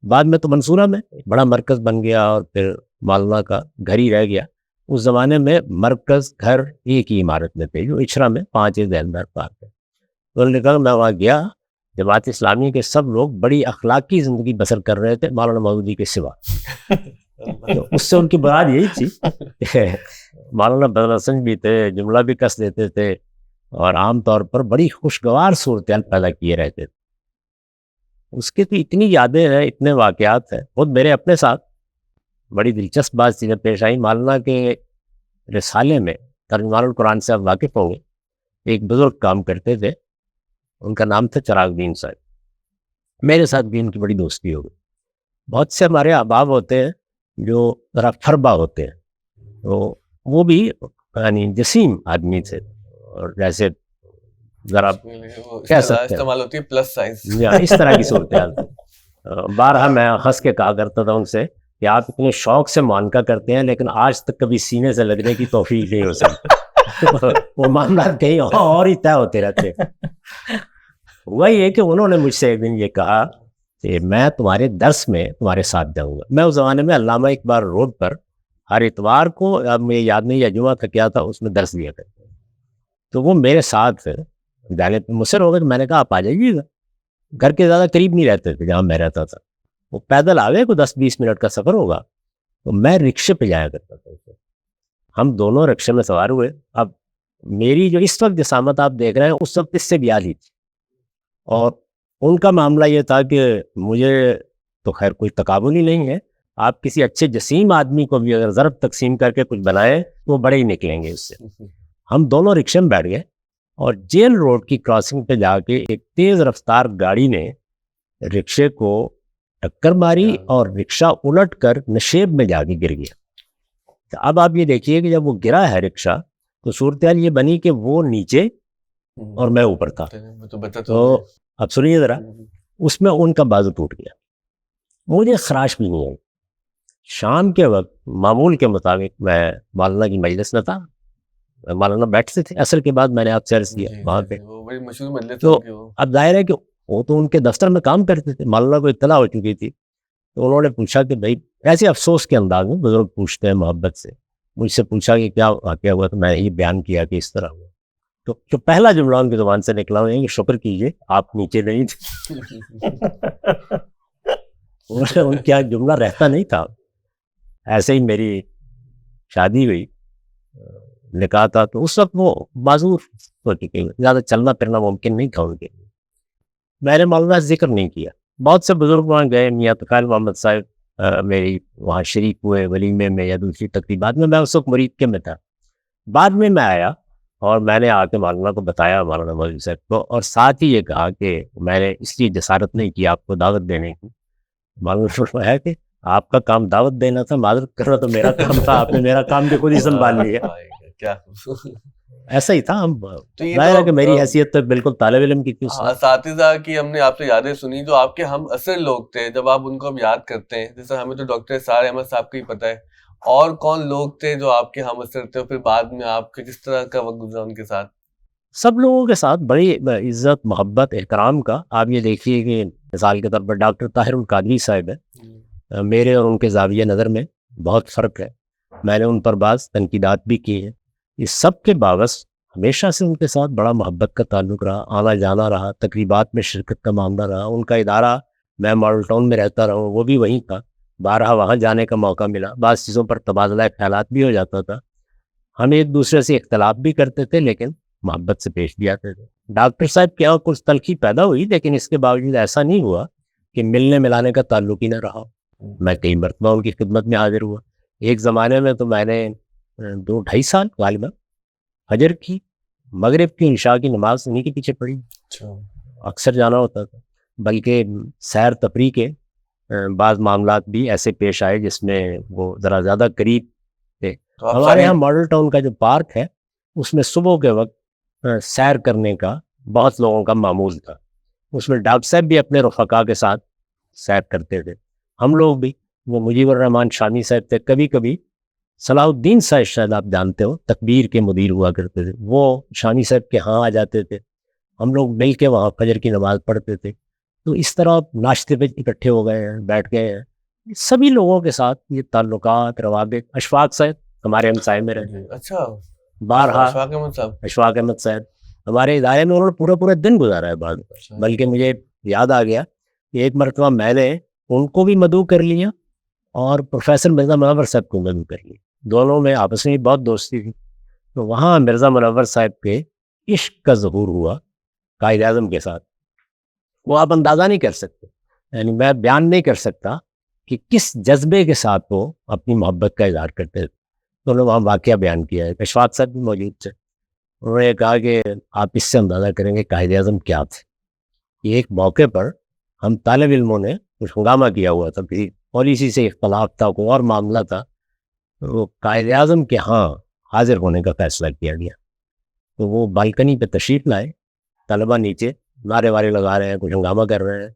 بعد میں تو منصورہ میں بڑا مرکز بن گیا اور پھر مولانا کا گھر ہی رہ گیا. اس زمانے میں مرکز گھر ایک ہی عمارت میں تھے جو اچھرا میں 5 ذہندار پارک ہے. تو انہوں نے کہا میں وہاں گیا, جماعت اسلامی کے سب لوگ بڑی اخلاقی زندگی بسر کر رہے تھے مولانا مودودی کے سوا. تو اس سے ان کی بات یہی تھی کہ مولانا بدر حسن بھی تھے, جملہ بھی کس دیتے تھے, اور عام طور پر بڑی خوشگوار صورتحال پیدا کیے رہتے تھے. اس کی تو اتنی یادیں ہیں, اتنے واقعات ہیں. خود میرے اپنے ساتھ بڑی دلچسپ بات چیزیں پیش آئی. مولانا کے رسالے میں ترجمان القرآن سے آپ واقف ہوں گے, ایک بزرگ کام کرتے تھے, ان کا نام تھا چراغ دین صاحب. میرے ساتھ بھی ان کی بڑی دوستی ہو گئی. بہت سے ہمارے احباب ہوتے ہیں جو ذرا فربا ہوتے ہیں, تو وہ بھی یعنی جسیم آدمی تھے, اور جیسے ذرا کہہ سکتے ہیں استعمال ہوتی ہے پلس سائز, اس طرح کی صورتحال. بارہا میں ہنس کے کہا کرتا تھا ان سے کہ آپ اتنے شوق سے معانقہ کرتے ہیں لیکن آج تک کبھی سینے سے لگنے کی توفیق نہیں ہو سکتی. وہ معاملات کہیں اور ہی طے ہوتے رہتے. وہی ہے کہ انہوں نے مجھ سے ایک دن یہ کہا کہ میں تمہارے درس میں تمہارے ساتھ جاؤں گا. میں اس زمانے میں علامہ اقبال روڈ پر ہر اتوار کو, اب مجھے یاد نہیں یا جمعہ تھا کیا تھا, اس میں درس دیا کرتے. تو وہ میرے ساتھ جانے پہ مصر ہو گئے. میں نے کہا آپ آ جائیے گا. گھر کے زیادہ قریب نہیں رہتے تھے جہاں میں رہتا تھا, وہ پیدل آوے کو 10-20 منٹ کا سفر ہوگا. تو میں رکشے پہ جایا کرتا تھا. ہم دونوں رکشے میں سوار ہوئے. اب میری جو اس وقت جسامت آپ دیکھ رہے ہیں اس وقت اس سے بھی عالی تھی, اور ان کا معاملہ یہ تھا کہ مجھے تو خیر کوئی تقابل ہی نہیں ہے, آپ کسی اچھے جسیم آدمی کو بھی اگر ضرب تقسیم کر کے کچھ بنائیں تو وہ بڑے ہی نکلیں گے اس سے. ہم دونوں رکشے میں بیٹھ گئے, اور جیل روڈ کی کراسنگ پہ جا کے ایک تیز رفتار گاڑی نے رکشے کو ٹکر ماری, اور رکشہ الٹ کر نشیب میں جا کے گر گیا. اب آپ یہ دیکھیے کہ جب وہ گرا ہے رکشہ, تو صورتحال یہ بنی کہ وہ نیچے اور میں اوپر تھا. تو اب سنیے ذرا, اس میں ان کا بازو ٹوٹ گیا. مجھے خراش بھی نہیں آئی. شام کے وقت معمول کے مطابق میں مولانا کی مجلس میں تھا, مولانا بیٹھتے تھے. عصر کے بعد میں نے آپ سے عرض کیا وہاں پہ. تو اب ظاہر ہے کہ وہ تو ان کے دفتر میں کام کرتے تھے, مولانا کو اطلاع ہو چکی تھی. تو انہوں نے پوچھا کہ بھائی, ایسے افسوس کے انداز میں بزرگ پوچھتے ہیں محبت سے, مجھ سے پوچھا کہ کیا واقعہ ہوا. تو میں نے یہ بیان کیا کہ اس طرح ہوا. تو جو پہلا جملہ ان کی زبان سے نکلا ہوا ہے کہ شکر کیجئے آپ نیچے نہیں تھے. ان کا جملہ رہتا نہیں تھا. ایسے ہی میری شادی ہوئی, نکاح تھا, تو اس وقت وہ معذور ہو چکے, زیادہ چلنا پھرنا ممکن نہیں تھا ان کے. میں نے مولانا ذکر نہیں کیا. بہت سے بزرگ وہاں گئے, میاں تقال محمد صاحب میری وہاں شریک ہوئے ولیمے میں یا دوسری تقریبات میں. میں اس وقت مرید کے میں تھا. بعد میں آیا اور میں نے آ کے مولانا کو بتایا, مولانا مودودی صاحب کو, اور ساتھ ہی یہ کہا کہ میں نے اس لیے جسارت نہیں کی آپ کو دعوت دینے کی. مولانا ہے کہ آپ کا کام دعوت دینا تھا, معذرت کرنا تو میرا کام تھا, آپ نے میرا کام بھی خود ہی سنبھال لیا. ایسا ہی تھا. ہم ظاہر ہے کہ میری حیثیت تو بالکل طالب علم کی تھی. اساتذہ کی ہم نے آپ سے یادیں سنی جو آپ کے ہم اثر لوگ تھے, جب آپ ان کو اب یاد کرتے ہیں, جیسے ہمیں تو ڈاکٹر اسرار احمد صاحب کا ہی پتہ ہے, اور کون لوگ تھے جو آپ کے ہم اثر تھے, اور پھر بعد میں آپ کے کس طرح کا وقت گزرا ان کے ساتھ؟ سب لوگوں کے ساتھ بڑی عزت محبت احترام کا. آپ یہ دیکھیے کہ مثال کے طور پر ڈاکٹر طاہر القادری صاحب ہے, میرے اور ان کے زاویہ نظر میں بہت فرق ہے. میں نے ان پر بعض تنقیدات بھی کی ہیں. اس سب کے باوجود ہمیشہ سے ان کے ساتھ بڑا محبت کا تعلق رہا, آنا جانا رہا, تقریبات میں شرکت کا معاملہ رہا. ان کا ادارہ, میں ماڈل ٹاؤن میں رہتا رہا ہوں, وہ بھی وہیں تھا, بارہا وہاں جانے کا موقع ملا. بعض چیزوں پر تبادلہ خیالات بھی ہو جاتا تھا. ہم ایک دوسرے سے اختلاف بھی کرتے تھے لیکن محبت سے پیش بھی آتے تھے. ڈاکٹر صاحب کیا کچھ تلخی پیدا ہوئی, لیکن اس کے باوجود ایسا نہیں ہوا کہ ملنے ملانے کا تعلق ہی نہ رہا. میں کئی مرتبہ ان کی خدمت میں حاضر ہوا. ایک زمانے میں تو میں نے 2-2.5 سال غالباً فجر کی, مغرب کی, عشاء کی نماز انہیں کے پیچھے پڑھی. اکثر جانا ہوتا تھا. بلکہ سیر تفریح کے بعض معاملات بھی ایسے پیش آئے جس میں وہ ذرا زیادہ قریب تھے. ہمارے یہاں ماڈل ٹاؤن کا جو پارک ہے اس میں صبح کے وقت سیر کرنے کا بہت لوگوں کا معمول تھا. اس میں ڈاکٹر صاحب بھی اپنے رفقا کے ساتھ سیر کرتے تھے. ہم لوگ بھی, وہ مجیب الرحمان شامی صاحب تھے, کبھی کبھی صلاح الدین صاحب شاید آپ جانتے ہو, تکبیر کے مدیر ہوا کرتے تھے, وہ شامی صاحب کے ہاں آ جاتے تھے. ہم لوگ مل کے وہاں فجر کی نماز پڑھتے تھے. تو اس طرح ناشتے پہ اکٹھے ہو گئے ہیں, بیٹھ گئے ہیں. سبھی لوگوں کے ساتھ یہ تعلقات, روابط. اشفاق صاحب ہمارے ہمسائے میں رہے. جی اچھا. بارہا اشفاق احمد صاحب. اشفاق احمد صاحب ہمارے ادارے میں انہوں نے پورا پورا دن گزارا ہے بعد. بلکہ مجھے یاد آ گیا کہ ایک مرتبہ میں نے ان کو بھی مدعو کر لیا اور پروفیسر مرزا منور صاحب کو مدعو کر لیا. دونوں میں آپس میں بہت دوستی تھی. تو وہاں مرزا منور صاحب کے عشق کا ظہور ہوا قائد اعظم کے ساتھ. وہ آپ اندازہ نہیں کر سکتے, یعنی میں بیان نہیں کر سکتا کہ کس جذبے کے ساتھ وہ اپنی محبت کا اظہار کرتے تھے. تو انہوں نے وہاں واقعہ بیان کیا ہے. اشفاق صاحب بھی موجود تھے. انہوں نے کہا کہ آپ اس سے اندازہ کریں گے قائد اعظم کیا تھے. ایک موقع پر ہم طالب علموں نے کچھ ہنگامہ کیا ہوا تھا, کسی پالیسی سے اختلاف تھا, کوئی اور معاملہ تھا. وہ قائد اعظم کے ہاں حاضر ہونے کا فیصلہ کیا گیا. تو وہ بالکنی پہ تشریف لائے, طلبہ نیچے نعرے وارے لگا رہے ہیں, کچھ ہنگامہ کر رہے ہیں.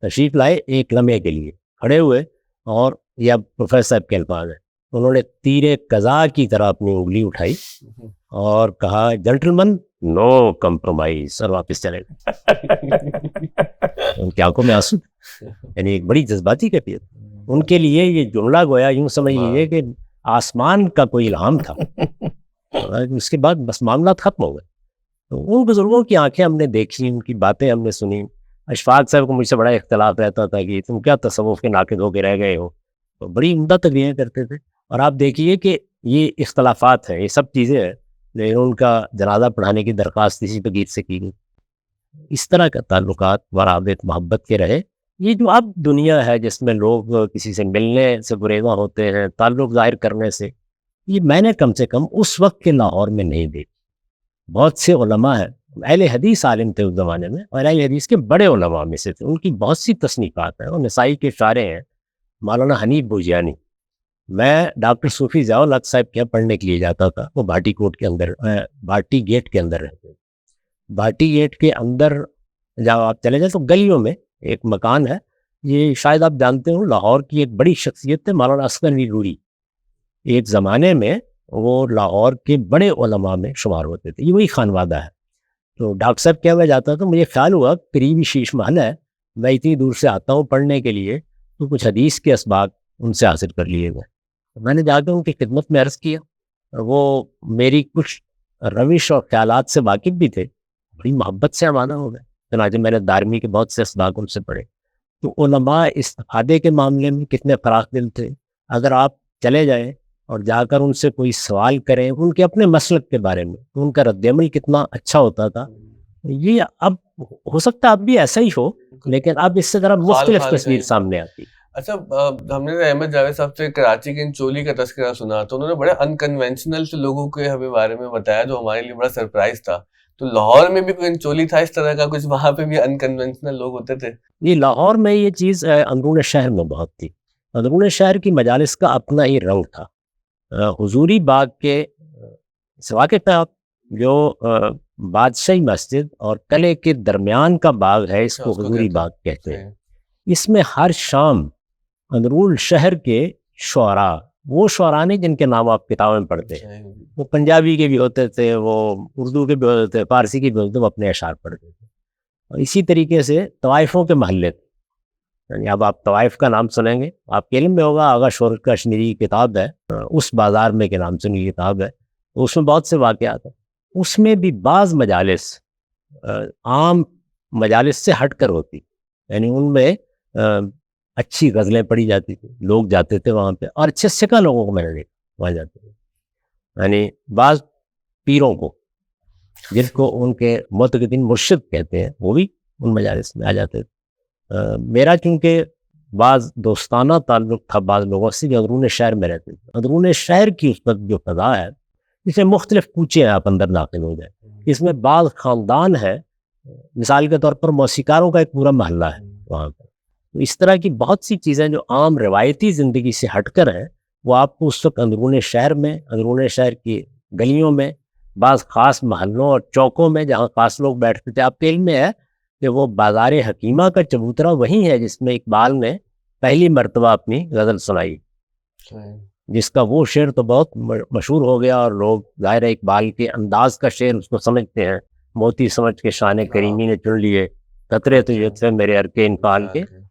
تشریف لائے ایک لمحے کے لیے کھڑے ہوئے, اور یہ اب پروفیسر صاحب کے الفاظ ہیں, انہوں نے تیر قضا کی طرح اپنی انگلی اٹھائی اور کہا جنٹلمن نو کمپرومائز, اور واپس چلے گئے. ان کی آنکھوں میں آنسو, یعنی ایک بڑی جذباتی کیفیت. ان کے لیے یہ جملہ گویا یوں سمجھ لیجیے کہ آسمان کا کوئی الہام تھا. اس کے بعد بس معاملات ختم ہو گئے. تو ان بزرگوں کی آنکھیں ہم نے دیکھی, ان کی باتیں ہم نے سنی. اشفاق صاحب کو مجھ سے بڑا اختلاف رہتا تھا کہ تم کیا تصوف کے ناقد ہو کے رہ گئے ہو. تو بڑی عمدہ تقریریں کرتے تھے. اور آپ دیکھیے کہ یہ اختلافات ہیں, یہ سب چیزیں ہیں, لیکن ان کا جنازہ پڑھانے کی درخواست اسی بغیر سے کی گئی. اس طرح کا تعلقات ورابط محبت کے رہے. یہ جو اب دنیا ہے جس میں لوگ کسی سے ملنے سے گریزاں ہوتے ہیں, تعلق ظاہر کرنے سے, یہ میں نے کم سے کم اس وقت کے لاہور میں نہیں دیکھی. بہت سے علماء ہیں, اہل حدیث عالم تھے اس زمانے میں, اور اہل حدیث کے بڑے علماء میں سے تھے. ان کی بہت سی تصنیفات ہیں, اور نسائی کے شارح ہیں مولانا حنیف بوجیانی. میں ڈاکٹر صوفی ضیاء الحق صاحب کے یہاں پڑھنے کے لیے جاتا تھا. وہ بھاٹی کوٹ کے اندر, بھاٹی گیٹ کے اندر رہتے. بھاٹی گیٹ کے اندر جب آپ چلے جائیں تو گلیوں میں ایک مکان ہے. یہ شاید آپ جانتے ہو, لاہور کی ایک بڑی شخصیت تھے مولانا اصغر علی نوری. ایک زمانے میں وہ لاہور کے بڑے علماء میں شمار ہوتے تھے. یہ وہی خانوادہ ہے. تو ڈاکٹر صاحب کیا میں جاتا تو مجھے خیال ہوا قریبی شیش محل ہے, میں اتنی دور سے آتا ہوں پڑھنے کے لیے, تو کچھ حدیث کے اسباق ان سے حاصل کر لیے گئے. میں نے جا کے ان کی خدمت میں عرض کیا. وہ میری کچھ روش اور خیالات سے واقف بھی تھے, بڑی محبت سے روانہ ہو گئے. چنانچہ میں نے دارمی کے بہت سے اسباق ان سے پڑھے. تو علماء استفادے کے معاملے میں کتنے فراخ دل تھے. اگر آپ چلے جائیں اور جا کر ان سے کوئی سوال کریں ان کے اپنے مسلک کے بارے میں, تو ان کا رد عمل کتنا اچھا ہوتا تھا. یہ اب ہو سکتا اب بھی ایسا ہی ہو, لیکن اب اس سے ذرا مختلف تصویر سامنے آتی. اچھا, ہم نے احمد جاوید صاحب سے کراچی کے چولی کا تذکرہ سنا, تو انہوں نے بڑے انکنونشنل سے لوگوں کے ہمیں بارے میں بتایا, جو ہمارے لیے بڑا سرپرائز تھا. تو لاہور میں بھی کوئی چولی تھا اس طرح کا کچھ, وہاں پہ بھی انکنونشنل لوگ ہوتے تھے؟ یہ لاہور میں یہ چیز اندرون شہر میں بہت تھی. اندرون شہر کی مجالس کا اپنا ہی رنگ تھا. حضوری باغ کے سوا کے آپ جو بادشاہی مسجد اور قلعے کے درمیان کا باغ ہے, اس کو حضوری باغ کہتے ہیں. اس میں ہر شام اندرون شہر کے شعراء, وہ شعراء نہیں جن کے نام آپ کتابوں میں پڑھتے ہیں, وہ پنجابی کے بھی ہوتے تھے, وہ اردو کے بھی ہوتے تھے, فارسی کے بھی ہوتے تھے, وہ اپنے اشعار پڑھتے تھے. اور اسی طریقے سے طوائفوں کے محلے تھے. یعنی اب آپ طوائف کا نام سنیں گے, آپ کے علم میں ہوگا, آغا شورت کشمیری کی کتاب ہے, اس بازار میں کے نام سنی کتاب ہے, اس میں بہت سے واقعات ہیں. اس میں بھی بعض مجالس عام مجالس سے ہٹ کر ہوتی, یعنی ان میں اچھی غزلیں پڑھی جاتی تھی, لوگ جاتے تھے وہاں پہ, اور اچھے سکھا لوگوں کو میں نے دیکھا وہاں جاتے تھے. یعنی بعض پیروں کو جن کو ان کے معتقدین مرشد کہتے ہیں, وہ بھی ان مجالس میں آ جاتے تھے. میرا چونکہ بعض دوستانہ تعلق تھا بعض لوگوں سے جو اندرون شہر میں رہتے تھے. اندرون شہر کی اس وقت جو فضا ہے, اس میں مختلف کوچے ہیں, آپ اندر داخل ہو جائیں, اس میں بعض خاندان ہے, مثال کے طور پر موسیقاروں کا ایک پورا محلہ ہے وہاں پر. تو اس طرح کی بہت سی چیزیں جو عام روایتی زندگی سے ہٹ کر ہیں, وہ آپ کو اس وقت اندرون شہر میں, اندرون شہر کی گلیوں میں, بعض خاص محلوں اور چوکوں میں جہاں خاص لوگ بیٹھتے تھے. آپ کے علم میں ہے کہ وہ بازار حکیمہ کا چبوترا وہی ہے جس میں اقبال نے پہلی مرتبہ اپنی غزل سنائی, جس کا وہ شعر تو بہت مشہور ہو گیا, اور لوگ ظاہر اقبال کے انداز کا شعر اس کو سمجھتے ہیں. موتی سمجھ کے شان کریمی نے چن لیے قطرے تو یہ تھے میرے ارکے انفال کے,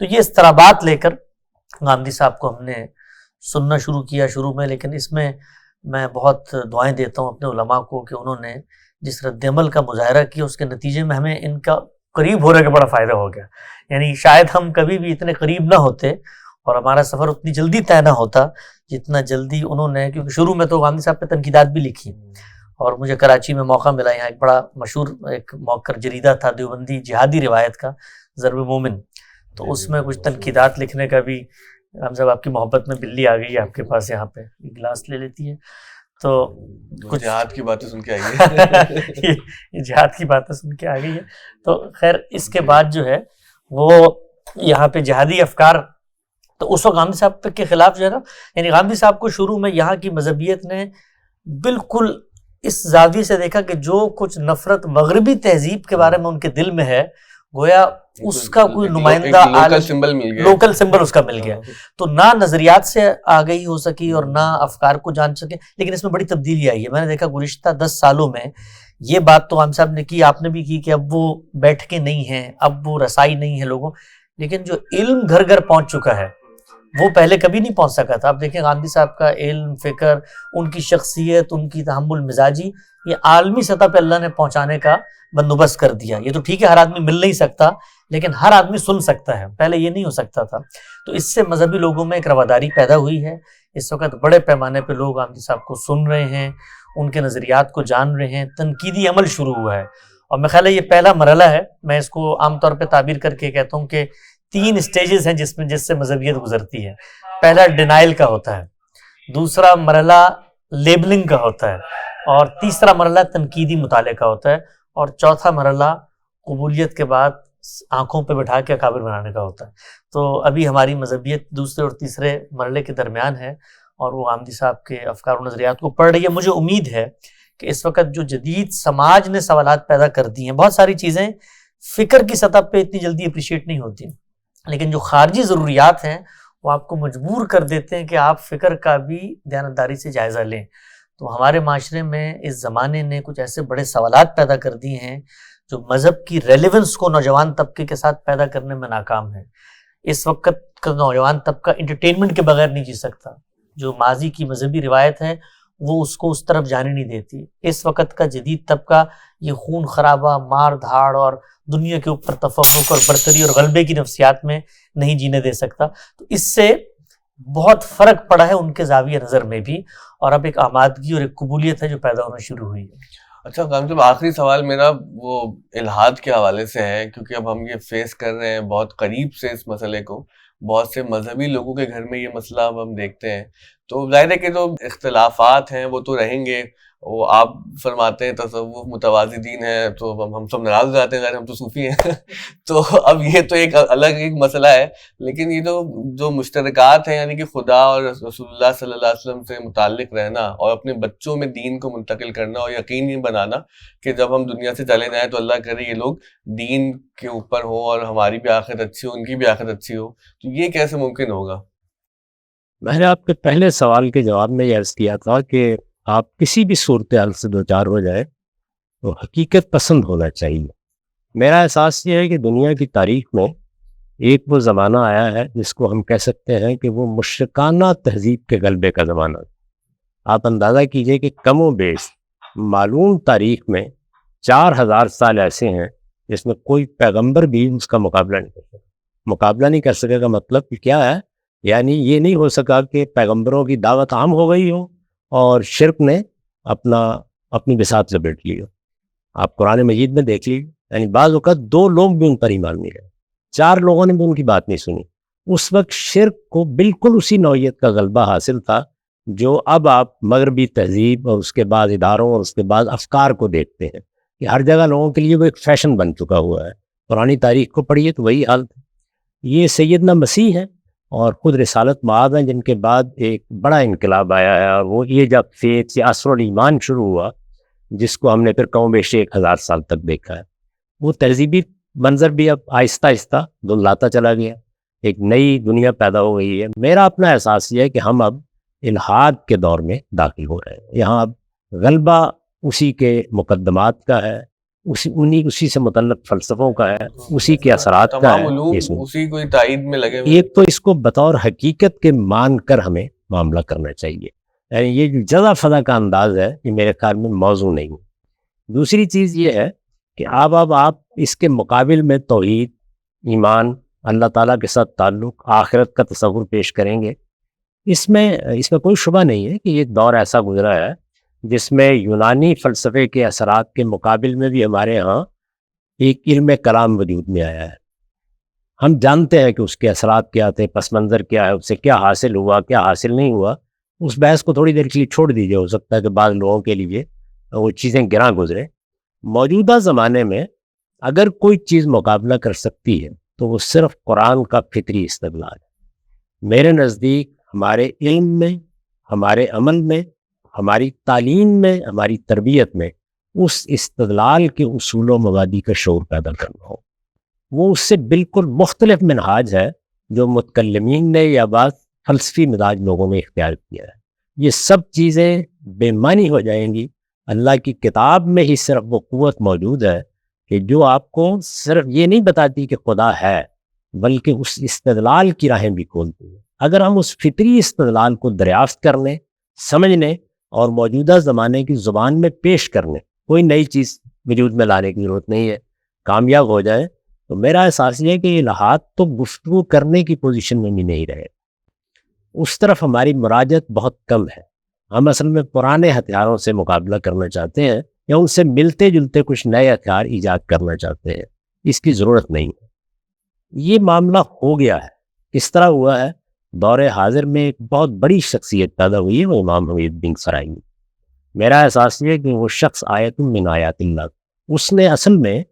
تو یہ اضطرابات لے کر غامدی صاحب کو ہم نے سننا شروع کیا شروع میں، لیکن اس میں میں بہت دعائیں دیتا ہوں اپنے علماء کو کہ انہوں نے جس رد عمل کا مظاہرہ کیا اس کے نتیجے میں ہمیں ان کا قریب ہونے کا بڑا فائدہ ہو گیا. یعنی شاید ہم کبھی بھی اتنے قریب نہ ہوتے اور ہمارا سفر اتنی جلدی طے نہ ہوتا جتنا جلدی انہوں نے، کیونکہ شروع میں تو غامدی صاحب پہ تنقیدات بھی لکھی، اور مجھے کراچی میں موقع ملا، یہاں ایک بڑا مشہور ایک موقر جریدہ تھا دیوبندی جہادی روایت کا، ضرب مومن، تو اس میں کچھ تنقیدات لکھنے کا بھی. ہم صاحب آپ کی محبت میں بلی آ گئی ہے آپ کے پاس، یہاں پہ گلاس لے لیتی ہے، تو کچھ جہاد کی باتیں سن کے آئی ہے. یہ جہاد کی باتیں سن کے آ گئی ہے. تو خیر اس کے بعد جو ہے وہ یہاں پہ جہادی افکار، تو اس وقت غامدی صاحب کے خلاف جو ہے نا، یعنی غامدی صاحب کو شروع میں یہاں کی مذہبیت نے بالکل اس زاویے سے دیکھا کہ جو کچھ نفرت مغربی تہذیب کے بارے میں ان کے دل میں ہے، گویا اس کا کوئی نمائندہ لوکل سمبل اس کا مل گیا. تو نہ نظریات سے آگہی ہو سکی اور نہ افکار کو جان سکے، لیکن اس میں بڑی تبدیلی آئی ہے. میں نے دیکھا گزشتہ 10 سالوں میں یہ بات تو ہم صاحب نے کی، آپ نے بھی کی، کہ اب وہ بیٹھکیں نہیں ہیں، اب وہ رسائی نہیں ہے لوگوں، لیکن جو علم گھر گھر پہنچ چکا ہے وہ پہلے کبھی نہیں پہنچ سکا تھا. آپ دیکھیں غامدی صاحب کا علم، فکر، ان کی شخصیت، ان کی تحمل مزاجی، یہ عالمی سطح پہ اللہ نے پہنچانے کا بندوبست کر دیا. یہ تو ٹھیک ہے ہر آدمی مل نہیں سکتا، لیکن ہر آدمی سن سکتا ہے، پہلے یہ نہیں ہو سکتا تھا. تو اس سے مذہبی لوگوں میں ایک رواداری پیدا ہوئی ہے. اس وقت بڑے پیمانے پہ لوگ غامدی صاحب کو سن رہے ہیں، ان کے نظریات کو جان رہے ہیں، تنقیدی عمل شروع ہوا ہے. اور میرا خیال ہے یہ پہلا مرحلہ ہے. میں اس کو عام طور پہ تعبیر کر کے کہتا ہوں کہ 3 اسٹیجز ہیں جس سے مذہبیت گزرتی ہے. پہلا ڈینائل کا ہوتا ہے، دوسرا مرحلہ لیبلنگ کا ہوتا ہے، اور تیسرا مرحلہ تنقیدی مطالعے کا ہوتا ہے، اور چوتھا مرحلہ قبولیت کے بعد آنکھوں پہ بٹھا کے اکابر بنانے کا ہوتا ہے. تو ابھی ہماری مذہبیت دوسرے اور تیسرے مرحلے کے درمیان ہے، اور وہ غامدی صاحب کے افکار و نظریات کو پڑھ رہی ہے. مجھے امید ہے کہ اس وقت جو جدید سماج نے سوالات پیدا کر دی ہیں، بہت ساری چیزیں فکر کی سطح پہ اتنی جلدی اپریشیٹ نہیں ہوتی، لیکن جو خارجی ضروریات ہیں وہ آپ کو مجبور کر دیتے ہیں کہ آپ فکر کا بھی دیانتداری سے جائزہ لیں. تو ہمارے معاشرے میں اس زمانے نے کچھ ایسے بڑے سوالات پیدا کر دیے ہیں جو مذہب کی ریلیونس کو نوجوان طبقے کے ساتھ پیدا کرنے میں ناکام ہے. اس وقت کا نوجوان طبقہ انٹرٹینمنٹ کے بغیر نہیں جی سکتا. جو ماضی کی مذہبی روایت ہے وہ اس کو اس طرف جانے نہیں دیتی. اس وقت کا جدید طبقہ یہ خون خرابہ، مار دھاڑ اور دنیا کے اوپر تفوق اور برتری اور غلبے کی نفسیات میں نہیں جینے دے سکتا. تو اس سے بہت فرق پڑا ہے ان کے زاویہ نظر میں بھی، اور اب ایک آمادگی اور ایک قبولیت ہے جو پیدا ہونا شروع ہوئی ہے. اچھا غام صاحب، آخری سوال میرا وہ الحاد کے حوالے سے ہے، کیونکہ اب ہم یہ فیس کر رہے ہیں بہت قریب سے اس مسئلے کو. بہت سے مذہبی لوگوں کے گھر میں یہ مسئلہ اب ہم دیکھتے ہیں. تو ظاہر ہے کہ جو اختلافات ہیں وہ تو رہیں گے. وہ آپ فرماتے ہیں تصوف متوازی دین ہے، تو ہم سب ناراض ہو جاتے ہیں، ظاہر ہم تو صوفی ہیں. تو اب یہ تو ایک الگ ایک مسئلہ ہے. لیکن یہ جو مشترکات ہیں، یعنی کہ خدا اور رسول اللہ صلی اللہ علیہ وسلم سے متعلق رہنا اور اپنے بچوں میں دین کو منتقل کرنا اور یقینی بنانا کہ جب ہم دنیا سے چلے جائیں تو اللہ کرے یہ لوگ دین کے اوپر ہوں اور ہماری بھی آخرت اچھی ہو، ان کی بھی آخرت اچھی ہو، تو یہ کیسے ممکن ہوگا؟ میں نے آپ کے پہلے سوال کے جواب میں یہ عرض کیا تھا کہ آپ کسی بھی صورتحال سے دوچار ہو جائے تو حقیقت پسند ہونا چاہیے. میرا احساس یہ ہے کہ دنیا کی تاریخ میں ایک وہ زمانہ آیا ہے جس کو ہم کہہ سکتے ہیں کہ وہ مشرکانہ تہذیب کے غلبے کا زمانہ. آپ اندازہ کیجئے کہ کم و بیش معلوم تاریخ میں 4000 سال ایسے ہیں جس میں کوئی پیغمبر بھی اس کا مقابلہ نہیں کر سکا. مقابلہ نہیں کر سکے کا مطلب کیا ہے؟ یعنی یہ نہیں ہو سکا کہ پیغمبروں کی دعوت عام ہو گئی ہو اور شرک نے اپنی بساط لپیٹ لی ہو. آپ قرآن مجید میں دیکھ لیجیے، یعنی بعض اوقات 2 لوگ بھی ان پر ایمان نہیں رہے، 4 لوگوں نے بھی ان کی بات نہیں سنی. اس وقت شرک کو بالکل اسی نوعیت کا غلبہ حاصل تھا جو اب آپ مغربی تہذیب اور اس کے بعد اداروں اور اس کے بعد افکار کو دیکھتے ہیں کہ ہر جگہ لوگوں کے لیے وہ ایک فیشن بن چکا ہوا ہے. پرانی تاریخ کو پڑھیے تو وہی حال تھا. یہ سیدنا مسیح ہے اور خود رسالت معاذ ہیں جن کے بعد ایک بڑا انقلاب آیا ہے، اور وہ یہ جب فیت یا عصر الایمان شروع ہوا جس کو ہم نے پھر کم بیش 1000 سال تک دیکھا ہے. وہ تہذیبی منظر بھی اب آہستہ آہستہ دھندلاتا چلا گیا، ایک نئی دنیا پیدا ہو گئی ہے. میرا اپنا احساس یہ ہے کہ ہم اب الحاد کے دور میں داخل ہو رہے ہیں. یہاں اب غلبہ اسی کے مقدمات کا ہے، اسی سے متعلق فلسفوں کا ہے، اسی کے اثرات کا تمام ہے. علوم اسی کوئی تائید میں لگے ہوئے. ایک تو اس کو بطور حقیقت کے مان کر ہمیں معاملہ کرنا چاہیے، یعنی یہ جو جزا فضا کا انداز ہے یہ میرے خیال میں موضوع نہیں ہے. دوسری چیز یہ ہے کہ اب آپ اس کے مقابل میں توحید، ایمان، اللہ تعالیٰ کے ساتھ تعلق، آخرت کا تصور پیش کریں گے. اس میں کوئی شبہ نہیں ہے کہ ایک دور ایسا گزرا ہے جس میں یونانی فلسفے کے اثرات کے مقابل میں بھی ہمارے ہاں ایک علم کلام وجود میں آیا ہے. ہم جانتے ہیں کہ اس کے اثرات کیا تھے، پس منظر کیا ہے، اس سے کیا حاصل ہوا، کیا حاصل نہیں ہوا. اس بحث کو تھوڑی دیر کے لیے چھوڑ دیجیے، ہو سکتا ہے کہ بعض لوگوں کے لیے وہ چیزیں گراں گزرے. موجودہ زمانے میں اگر کوئی چیز مقابلہ کر سکتی ہے تو وہ صرف قرآن کا فطری استدلال ہے. میرے نزدیک ہمارے علم میں، ہمارے عمل میں، ہماری تعلیم میں، ہماری تربیت میں اس استدلال کے اصول و مبادی کا شعور پیدا کرنا ہو. وہ اس سے بالکل مختلف منہاج ہے جو متکلمین نے یا بعض فلسفی مزاج لوگوں نے اختیار کیا ہے. یہ سب چیزیں بے معنی ہو جائیں گی. اللہ کی کتاب میں ہی صرف وہ قوت موجود ہے کہ جو آپ کو صرف یہ نہیں بتاتی کہ خدا ہے، بلکہ اس استدلال کی راہیں بھی کھولتی ہے. اگر ہم اس فطری استدلال کو دریافت کرنے، سمجھنے اور موجودہ زمانے کی زبان میں پیش کرنے، کوئی نئی چیز وجود میں لانے کی ضرورت نہیں ہے، کامیاب ہو جائے تو میرا احساس یہ ہے کہ الہات تو گفتگو کرنے کی پوزیشن میں بھی نہیں رہے. اس طرف ہماری مراجعت بہت کم ہے. ہم اصل میں پرانے ہتھیاروں سے مقابلہ کرنا چاہتے ہیں یا ان سے ملتے جلتے کچھ نئے ہتھیار ایجاد کرنا چاہتے ہیں. اس کی ضرورت نہیں ہے. یہ معاملہ ہو گیا ہے. کس طرح ہوا ہے؟ دور حاضر میں ایک بہت بڑی شخصیت پیدا ہوئی ہے، وہ امام حمید بن سرائی. میرا احساس یہ ہے کہ وہ شخص آیت من آیات اللہ، اس نے اصل میں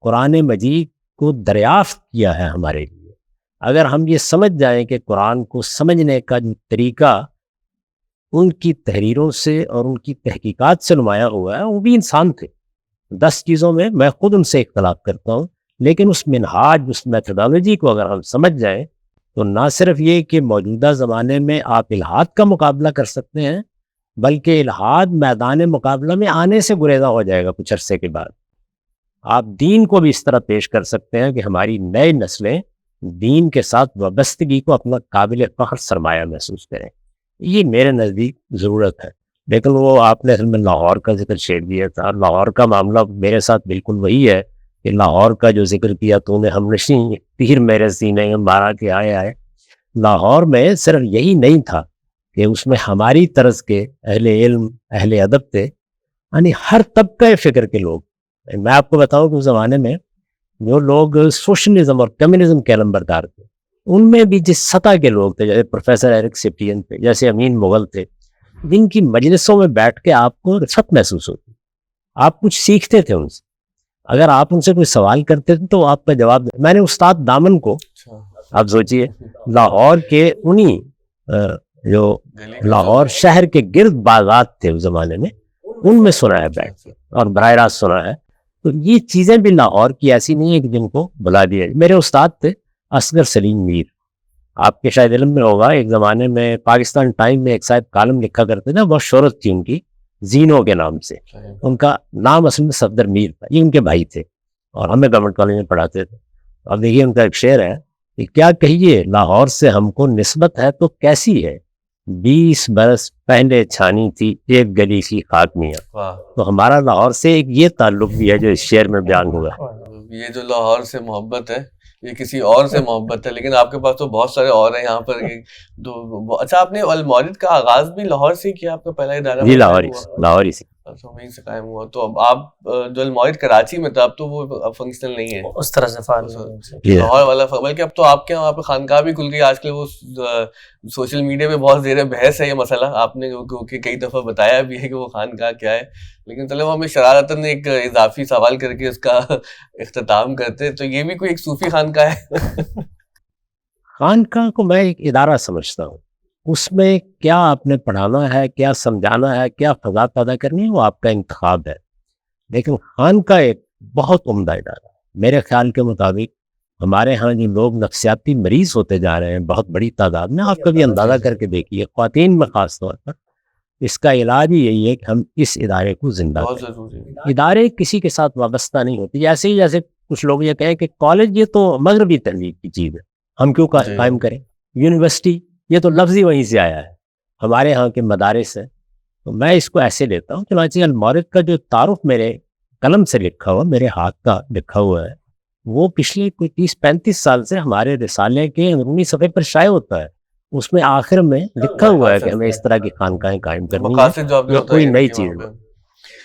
قرآن مجید کو دریافت کیا ہے ہمارے لیے. اگر ہم یہ سمجھ جائیں کہ قرآن کو سمجھنے کا جو طریقہ ان کی تحریروں سے اور ان کی تحقیقات سے نمایاں ہوا ہے، وہ بھی انسان تھے. 10 چیزوں میں میں خود ان سے اختلاف کرتا ہوں، لیکن اس منہاج، اس میتھڈالوجی کو اگر ہم سمجھ جائیں تو نہ صرف یہ کہ موجودہ زمانے میں آپ الہاد کا مقابلہ کر سکتے ہیں، بلکہ الہاد میدان مقابلہ میں آنے سے گریزا ہو جائے گا کچھ عرصے کے بعد. آپ دین کو بھی اس طرح پیش کر سکتے ہیں کہ ہماری نئی نسلیں دین کے ساتھ وابستگی کو اپنا قابل فخر سرمایہ محسوس کریں. یہ میرے نزدیک ضرورت ہے. لیکن وہ آپ نے اصل میں لاہور کا ذکر چھیڑ دیا تھا. لاہور کا معاملہ میرے ساتھ بالکل وہی ہے کہ لاہور کا جو ذکر کیا تو نے ہم نشیں تیر میرے سینے میں مارا کے آئے. لاہور میں صرف یہی نہیں تھا کہ اس میں ہماری طرز کے اہل علم، اہل ادب تھے، یعنی ہر طبقہ فکر کے لوگ. میں آپ کو بتاؤں کہ اس زمانے میں جو لوگ سوشلزم اور کمیونزم کے علمبردار تھے، ان میں بھی جس سطح کے لوگ تھے، جیسے پروفیسر ایرک سپٹین تھے، جیسے امین مغل تھے، جن کی مجلسوں میں بیٹھ کے آپ کو رفت محسوس ہوتی، آپ کچھ سیکھتے تھے ان سے. اگر آپ ان سے کوئی سوال کرتے تھے تو آپ کا جواب. میں نے استاد دامن کو، آپ سوچئے لاہور کے انہی جو لاہور شہر کے گرد باغات تھے اس زمانے میں، ان میں سنا ہے بیٹھ کے اور براہ راست سنا ہے. تو یہ چیزیں بھی لاہور کی ایسی نہیں ہے کہ جن کو بلا دیا. میرے استاد تھے اصغر سلیم میر، آپ کے شاید علم میں ہوگا، ایک زمانے میں پاکستان ٹائم میں ایک صاحب کالم لکھا کرتے تھے، بہت شہرت تھی ان کی زینو کے نام سے. ان کا نام اصل میں صفدر میر تھا. یہ ان کے بھائی تھے اور ہمیں گورنمنٹ کالج میں پڑھاتے تھے. اب دیکھیے ان کا ایک شعر ہے کہ کیا کہیے لاہور سے ہم کو نسبت ہے تو کیسی ہے، 20 برس پہلے چھانی تھی ایک گلی کی خاک میاں. تو ہمارا لاہور سے ایک یہ تعلق بھی ہے جو اس شعر میں بیان ہوا. یہ جو لاہور سے محبت ہے یہ کسی اور سے محبت ہے، لیکن آپ کے پاس تو بہت سارے اور ہیں یہاں پر. اچھا، آپ نے المورد کا آغاز بھی لاہور سے کیا؟ آپ کا پہلا ادارہ جی لاہور ہی سے. اچھا، وہیں سے قائم ہوا. تو اب آپ جو المورد کراچی میں تھا، اب تو وہ فنکشنل نہیں ہے اس طرح سے لاہور والا. بلکہ اب تو آپ کے وہاں پہ خانقاہ بھی کھل گئی. آج کل وہ سوشل میڈیا پہ بہت زیر بحث ہے یہ مسئلہ. آپ نے کئی دفعہ بتایا بھی ہے کہ وہ خانقاہ کیا ہے، لیکن چلو ہمیں شرارتاً ایک اضافی سوال کر کے اس کا اختتام کرتے. تو یہ بھی کوئی ایک صوفی خانقاہ ہے؟ خانقاہ کو میں ایک ادارہ سمجھتا ہوں. اس میں کیا آپ نے پڑھانا ہے، کیا سمجھانا ہے، کیا فضا پیدا کرنی ہے، وہ آپ کا انتخاب ہے. لیکن خانقاہ ایک بہت عمدہ ادارہ. میرے خیال کے مطابق ہمارے ہاں جو لوگ نفسیاتی مریض ہوتے جا رہے ہیں بہت بڑی تعداد میں، آپ کبھی اندازہ کر کے دیکھیے، خواتین میں خاص طور پر اس کا علاج ہی یہی ہے کہ ہم اس ادارے کو زندہ بہت کریں. ضروری ہے. ادارے کسی کے ساتھ وابستہ نہیں ہوتے. جیسے کچھ لوگ یہ کہیں کہ کالج یہ تو مغربی تہذیب کی چیز ہے, ہم کیوں جی. قائم کریں. یونیورسٹی یہ تو لفظ ہی وہیں سے آیا ہے, ہمارے ہاں کے مدارس ہیں. تو میں اس کو ایسے لیتا ہوں. چنانچہ المورد کا جو تعارف میرے قلم سے لکھا ہوا, میرے ہاتھ کا لکھا ہوا ہے, وہ پچھلے کوئی 30-35 سال سے ہمارے رسالے کے اندرونی صفحے پر شائع ہوتا ہے. اس میں آخر میں لکھا ہوا ہے کہ ہمیں اس طرح کی خانقاہیں قائم کرنی ہے. مقاصد جو آپ نے یہ کوئی بتائی نئی کہ چیز وہاں پہ.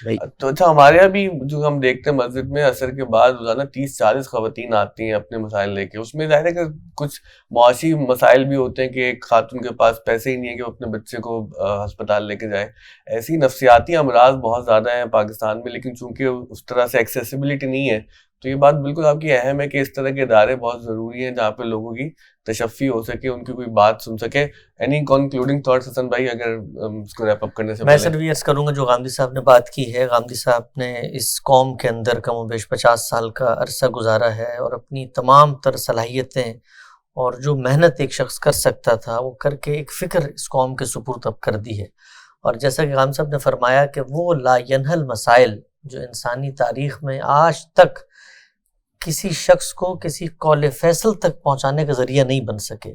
نہیں. تو اچھا, ہمارے یہاں بھی جو ہم دیکھتے ہیں مسجد میں عصر کے بعد روزانہ 30-40 خواتین آتی ہیں اپنے مسائل لے کے. اس میں ظاہر ہے کہ کچھ معاشی مسائل بھی ہوتے ہیں کہ ایک خاتون کے پاس پیسے ہی نہیں ہے کہ وہ اپنے بچے کو ہسپتال لے کے جائے. ایسی نفسیاتی امراض بہت زیادہ ہیں پاکستان میں, لیکن چونکہ اس طرح سے ایکسیسیبلٹی نہیں ہے, تو یہ بات بالکل آپ کی اہم ہے کہ اس طرح کے ادارے بہت ضروری ہیں جہاں پہ لوگوں کی تشفی ہو سکے, ان کی کوئی بات سن سکے. اینی کنکلوڈنگ تھاٹس حسن بھائی, اگر اس کو ریپ اپ کرنے سے میں پہلے؟ صرف یہ عرض کروں گا جو غامدی صاحب نے بات کی ہے. غامدی صاحب نے اس قوم کے اندر کم و بیش 50 سال کا عرصہ گزارا ہے, اور اپنی تمام تر صلاحیتیں اور جو محنت ایک شخص کر سکتا تھا وہ کر کے ایک فکر اس قوم کے سپرد اب کر دی ہے. اور جیسا کہ غامدی صاحب نے فرمایا کہ وہ لا ینحل مسائل جو انسانی تاریخ میں آج تک کسی شخص کو کسی قول فیصل تک پہنچانے کا ذریعہ نہیں بن سکے,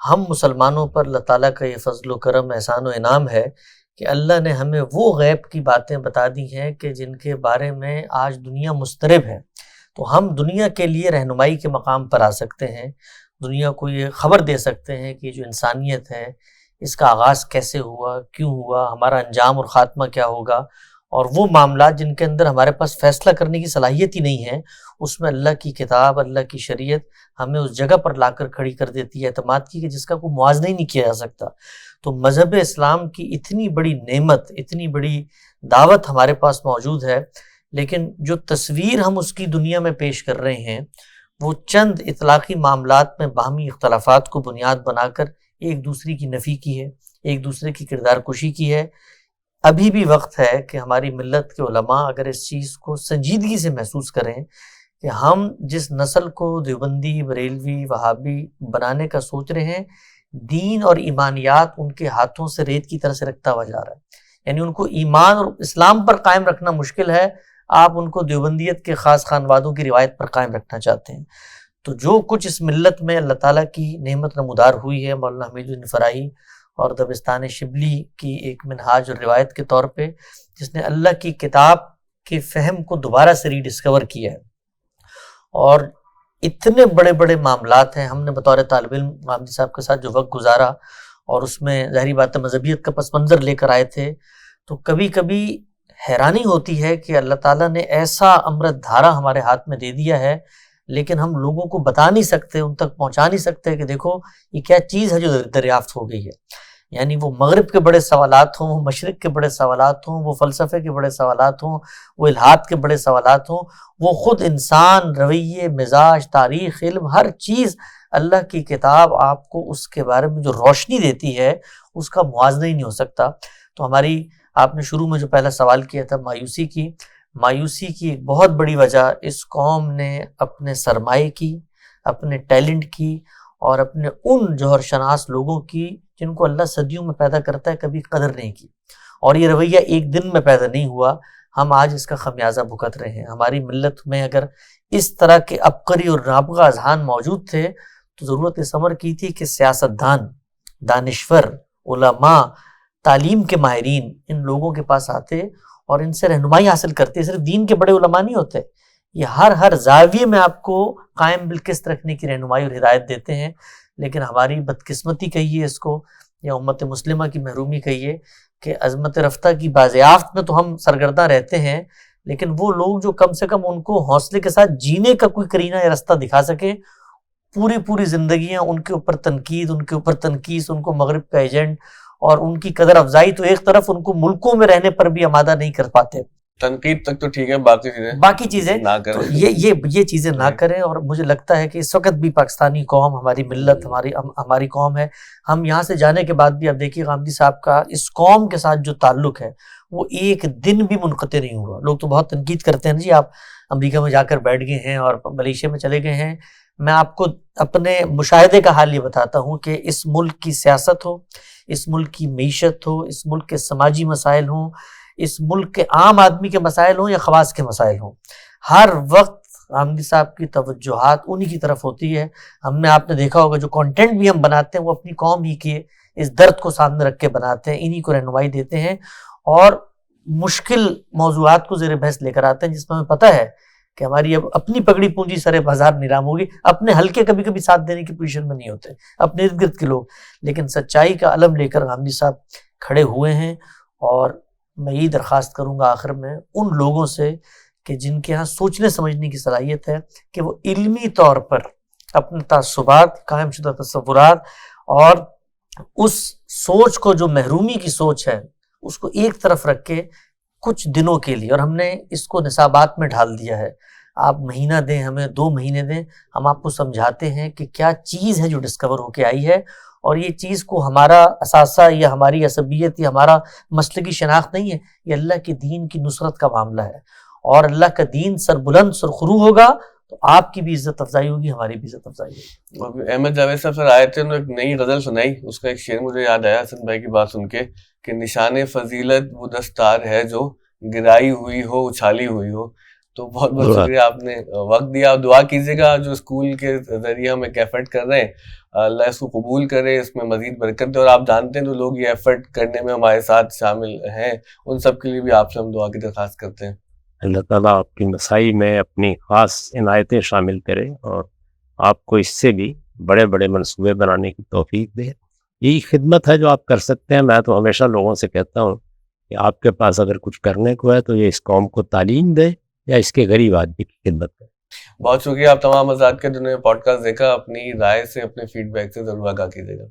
ہم مسلمانوں پر اللہ تعالیٰ کا یہ فضل و کرم, احسان و انعام ہے کہ اللہ نے ہمیں وہ غیب کی باتیں بتا دی ہیں کہ جن کے بارے میں آج دنیا مضطرب ہے. تو ہم دنیا کے لیے رہنمائی کے مقام پر آ سکتے ہیں, دنیا کو یہ خبر دے سکتے ہیں کہ جو انسانیت ہے اس کا آغاز کیسے ہوا, کیوں ہوا, ہمارا انجام اور خاتمہ کیا ہوگا. اور وہ معاملات جن کے اندر ہمارے پاس فیصلہ کرنے کی صلاحیت ہی نہیں ہے, اس میں اللہ کی کتاب, اللہ کی شریعت ہمیں اس جگہ پر لا کر کھڑی کر دیتی ہے اعتماد کی کہ جس کا کوئی موازنہ ہی نہیں کیا جا سکتا. تو مذہب اسلام کی اتنی بڑی نعمت, اتنی بڑی دعوت ہمارے پاس موجود ہے, لیکن جو تصویر ہم اس کی دنیا میں پیش کر رہے ہیں وہ چند اطلاقی معاملات میں باہمی اختلافات کو بنیاد بنا کر ایک دوسرے کی نفی کی ہے, ایک دوسرے کی کردار کشی کی ہے. ابھی بھی وقت ہے کہ ہماری ملت کے علماء اگر اس چیز کو سنجیدگی سے محسوس کریں کہ ہم جس نسل کو دیوبندی, بریلوی, وہابی بنانے کا سوچ رہے ہیں, دین اور ایمانیات ان کے ہاتھوں سے ریت کی طرح سے رکھتا ہوا جا رہا ہے. یعنی ان کو ایمان اور اسلام پر قائم رکھنا مشکل ہے, آپ ان کو دیوبندیت کے خاص خانوادوں کی روایت پر قائم رکھنا چاہتے ہیں. تو جو کچھ اس ملت میں اللہ تعالیٰ کی نعمت نمودار ہوئی ہے, مولانا حمید الدین فراہی اور دبستان شبلی کی ایک منہاج اور روایت کے طور پہ, جس نے اللہ کی کتاب کے فہم کو دوبارہ سے ری ڈسکور کیا ہے, اور اتنے بڑے بڑے معاملات ہیں. ہم نے بطور طالب علم غامدی صاحب کے ساتھ جو وقت گزارا, اور اس میں ظاہری بات ہے مذہبیت کا پس منظر لے کر آئے تھے, تو کبھی کبھی حیرانی ہوتی ہے کہ اللہ تعالیٰ نے ایسا امرت دھارا ہمارے ہاتھ میں دے دیا ہے, لیکن ہم لوگوں کو بتا نہیں سکتے, ان تک پہنچا نہیں سکتے کہ دیکھو یہ کیا چیز ہے جو دریافت ہو گئی ہے. یعنی وہ مغرب کے بڑے سوالات ہوں, وہ مشرق کے بڑے سوالات ہوں, وہ فلسفے کے بڑے سوالات ہوں, وہ الہاد کے بڑے سوالات ہوں, وہ خود انسان, رویے, مزاج, تاریخ, علم, ہر چیز اللہ کی کتاب آپ کو اس کے بارے میں جو روشنی دیتی ہے اس کا موازنہ ہی نہیں ہو سکتا. تو ہماری, آپ نے شروع میں جو پہلا سوال کیا تھا مایوسی کی ایک بہت بڑی وجہ اس قوم نے اپنے سرمایے کی, اپنے ٹیلنٹ کی, اور اپنے ان جوہر شناس لوگوں کی جن کو اللہ صدیوں میں پیدا کرتا ہے کبھی قدر نہیں کی. اور یہ رویہ ایک دن میں پیدا نہیں ہوا, ہم آج اس کا خمیازہ بھگت رہے ہیں. ہماری ملت میں اگر اس طرح کے عبقری اور نابغہ اذہان موجود تھے تو ضرورت اس امر کی تھی کہ سیاستدان, دانشور, علماء, تعلیم کے ماہرین ان لوگوں کے پاس آتے اور ان سے رہنمائی حاصل کرتے. صرف دین کے بڑے علماء نہیں ہوتے, یہ ہر زاویے میں آپ کو قائم بالقسط رکھنے کی رہنمائی اور ہدایت دیتے ہیں. لیکن ہماری بدقسمتی کہیے اس کو, یا امت مسلمہ کی محرومی کہیے, کہ عظمت رفتہ کی بازیافت میں تو ہم سرگرداں رہتے ہیں, لیکن وہ لوگ جو کم سے کم ان کو حوصلے کے ساتھ جینے کا کوئی کرینہ یا رستہ دکھا سکے, پوری زندگیاں ان کے اوپر تنقید, ان کے اوپر تنقیص, ان کو مغرب کا ایجنٹ اور ان کی قدر افزائی, تو ایک طرف ان کو ملکوں میں رہنے پر بھی آمادہ نہیں کر پاتے. تنقید تک تو ٹھیک ہے, باقی چیزیں نہ کریں, یہ چیزیں نہ کریں. اور مجھے لگتا ہے کہ اس وقت بھی پاکستانی قوم, ہماری ملت, ہماری قوم ہے, ہم یہاں سے جانے کے بعد بھی اب دیکھیے غامدی صاحب کا اس قوم کے ساتھ جو تعلق ہے وہ ایک دن بھی منقطع نہیں ہوا. لوگ تو بہت تنقید کرتے ہیں جی آپ امریکہ میں جا کر بیٹھ گئے ہیں اور ملیشیا میں چلے گئے ہیں. میں آپ کو اپنے مشاہدے کا حال یہ بتاتا ہوں کہ اس ملک کی سیاست ہو، اس ملک کی معیشت ہو، اس ملک کے سماجی مسائل ہوں، اس ملک کے عام آدمی کے مسائل ہوں یا خواص کے مسائل ہوں، ہر وقت غامدی صاحب کی توجہات انہی کی طرف ہوتی ہے. آپ نے دیکھا ہوگا جو کانٹینٹ بھی ہم بناتے ہیں وہ اپنی قوم ہی کے اس درد کو سامنے رکھ کے بناتے ہیں، انہی کو رہنمائی دیتے ہیں اور مشکل موضوعات کو زیر بحث لے کر آتے ہیں، جس میں ہمیں پتہ ہے کہ ہماری اب اپنی پگڑی پونجی سرے بازار نیلام ہوگی. اپنے حلقے کبھی کبھی ساتھ دینے کی پوزیشن میں نہیں ہوتے اپنے ارد گرد کے لوگ، لیکن سچائی کا علم لے کر غامدی صاحب کھڑے ہوئے ہیں. اور میں یہی درخواست کروں گا آخر میں ان لوگوں سے کہ جن کے ہاں سوچنے سمجھنے کی صلاحیت ہے کہ وہ علمی طور پر اپنے تعصبات، قائم شدہ تصورات اور اس سوچ کو جو محرومی کی سوچ ہے اس کو ایک طرف رکھ کے کچھ دنوں کے لیے، اور ہم نے اس کو نصابات میں ڈھال دیا ہے، آپ مہینہ دیں ہمیں، 2 مہینے دیں، ہم آپ کو سمجھاتے ہیں کہ کیا چیز ہے جو ڈسکور ہو کے آئی ہے. اور یہ چیز کو ہمارا اثاثہ یا ہماری عصبیت یا ہمارا مسلکی شناخت نہیں ہے، یہ اللہ کے دین کی نصرت کا معاملہ ہے. اور اللہ کا دین سربلند سرخرو ہوگا تو آپ کی بھی عزت افزائی ہوگی، ہماری بھی عزت افزائی ہوگی. احمد جاوید صاحب سر آئے تھے، انہوں نے ایک نئی غزل سنائی، اس کا ایک شعر مجھے یاد آیا حسن بھائی کی بات سن کے کہ نشان فضیلت وہ دستار ہے جو گرائی ہوئی ہو، اچھالی ہوئی ہو. تو بہت بہت شکریہ آپ نے وقت دیا. دعا کیجیے گا جو اسکول کے ذریعے ہم ایک ایفرٹ کر رہے ہیں، اللہ اس کو قبول کرے، اس میں مزید برکت دے. اور آپ جانتے ہیں جو لوگ یہ ایفرٹ کرنے میں ہمارے ساتھ شامل ہیں ان سب کے لیے بھی آپ سے ہم دعا کی درخواست کرتے ہیں. اللہ تعالیٰ آپ کی مسائی میں اپنی خاص عنایتیں شامل کرے اور آپ کو اس سے بھی بڑے بڑے منصوبے بنانے کی توفیق دے. یہی خدمت ہے جو آپ کر سکتے ہیں. میں تو ہمیشہ لوگوں سے کہتا ہوں کہ آپ کے پاس اگر کچھ کرنے کو ہے تو یہ اس قوم کو تعلیم دے یا اس کے غریب آدمی کی خدمت کرے. بہت شکریہ. آپ تمام آزاد کے جنہوں نے پوڈ کاسٹ دیکھا، اپنی رائے سے، اپنے فیڈ بیک سے ضرور آگاہ کیجیے گا.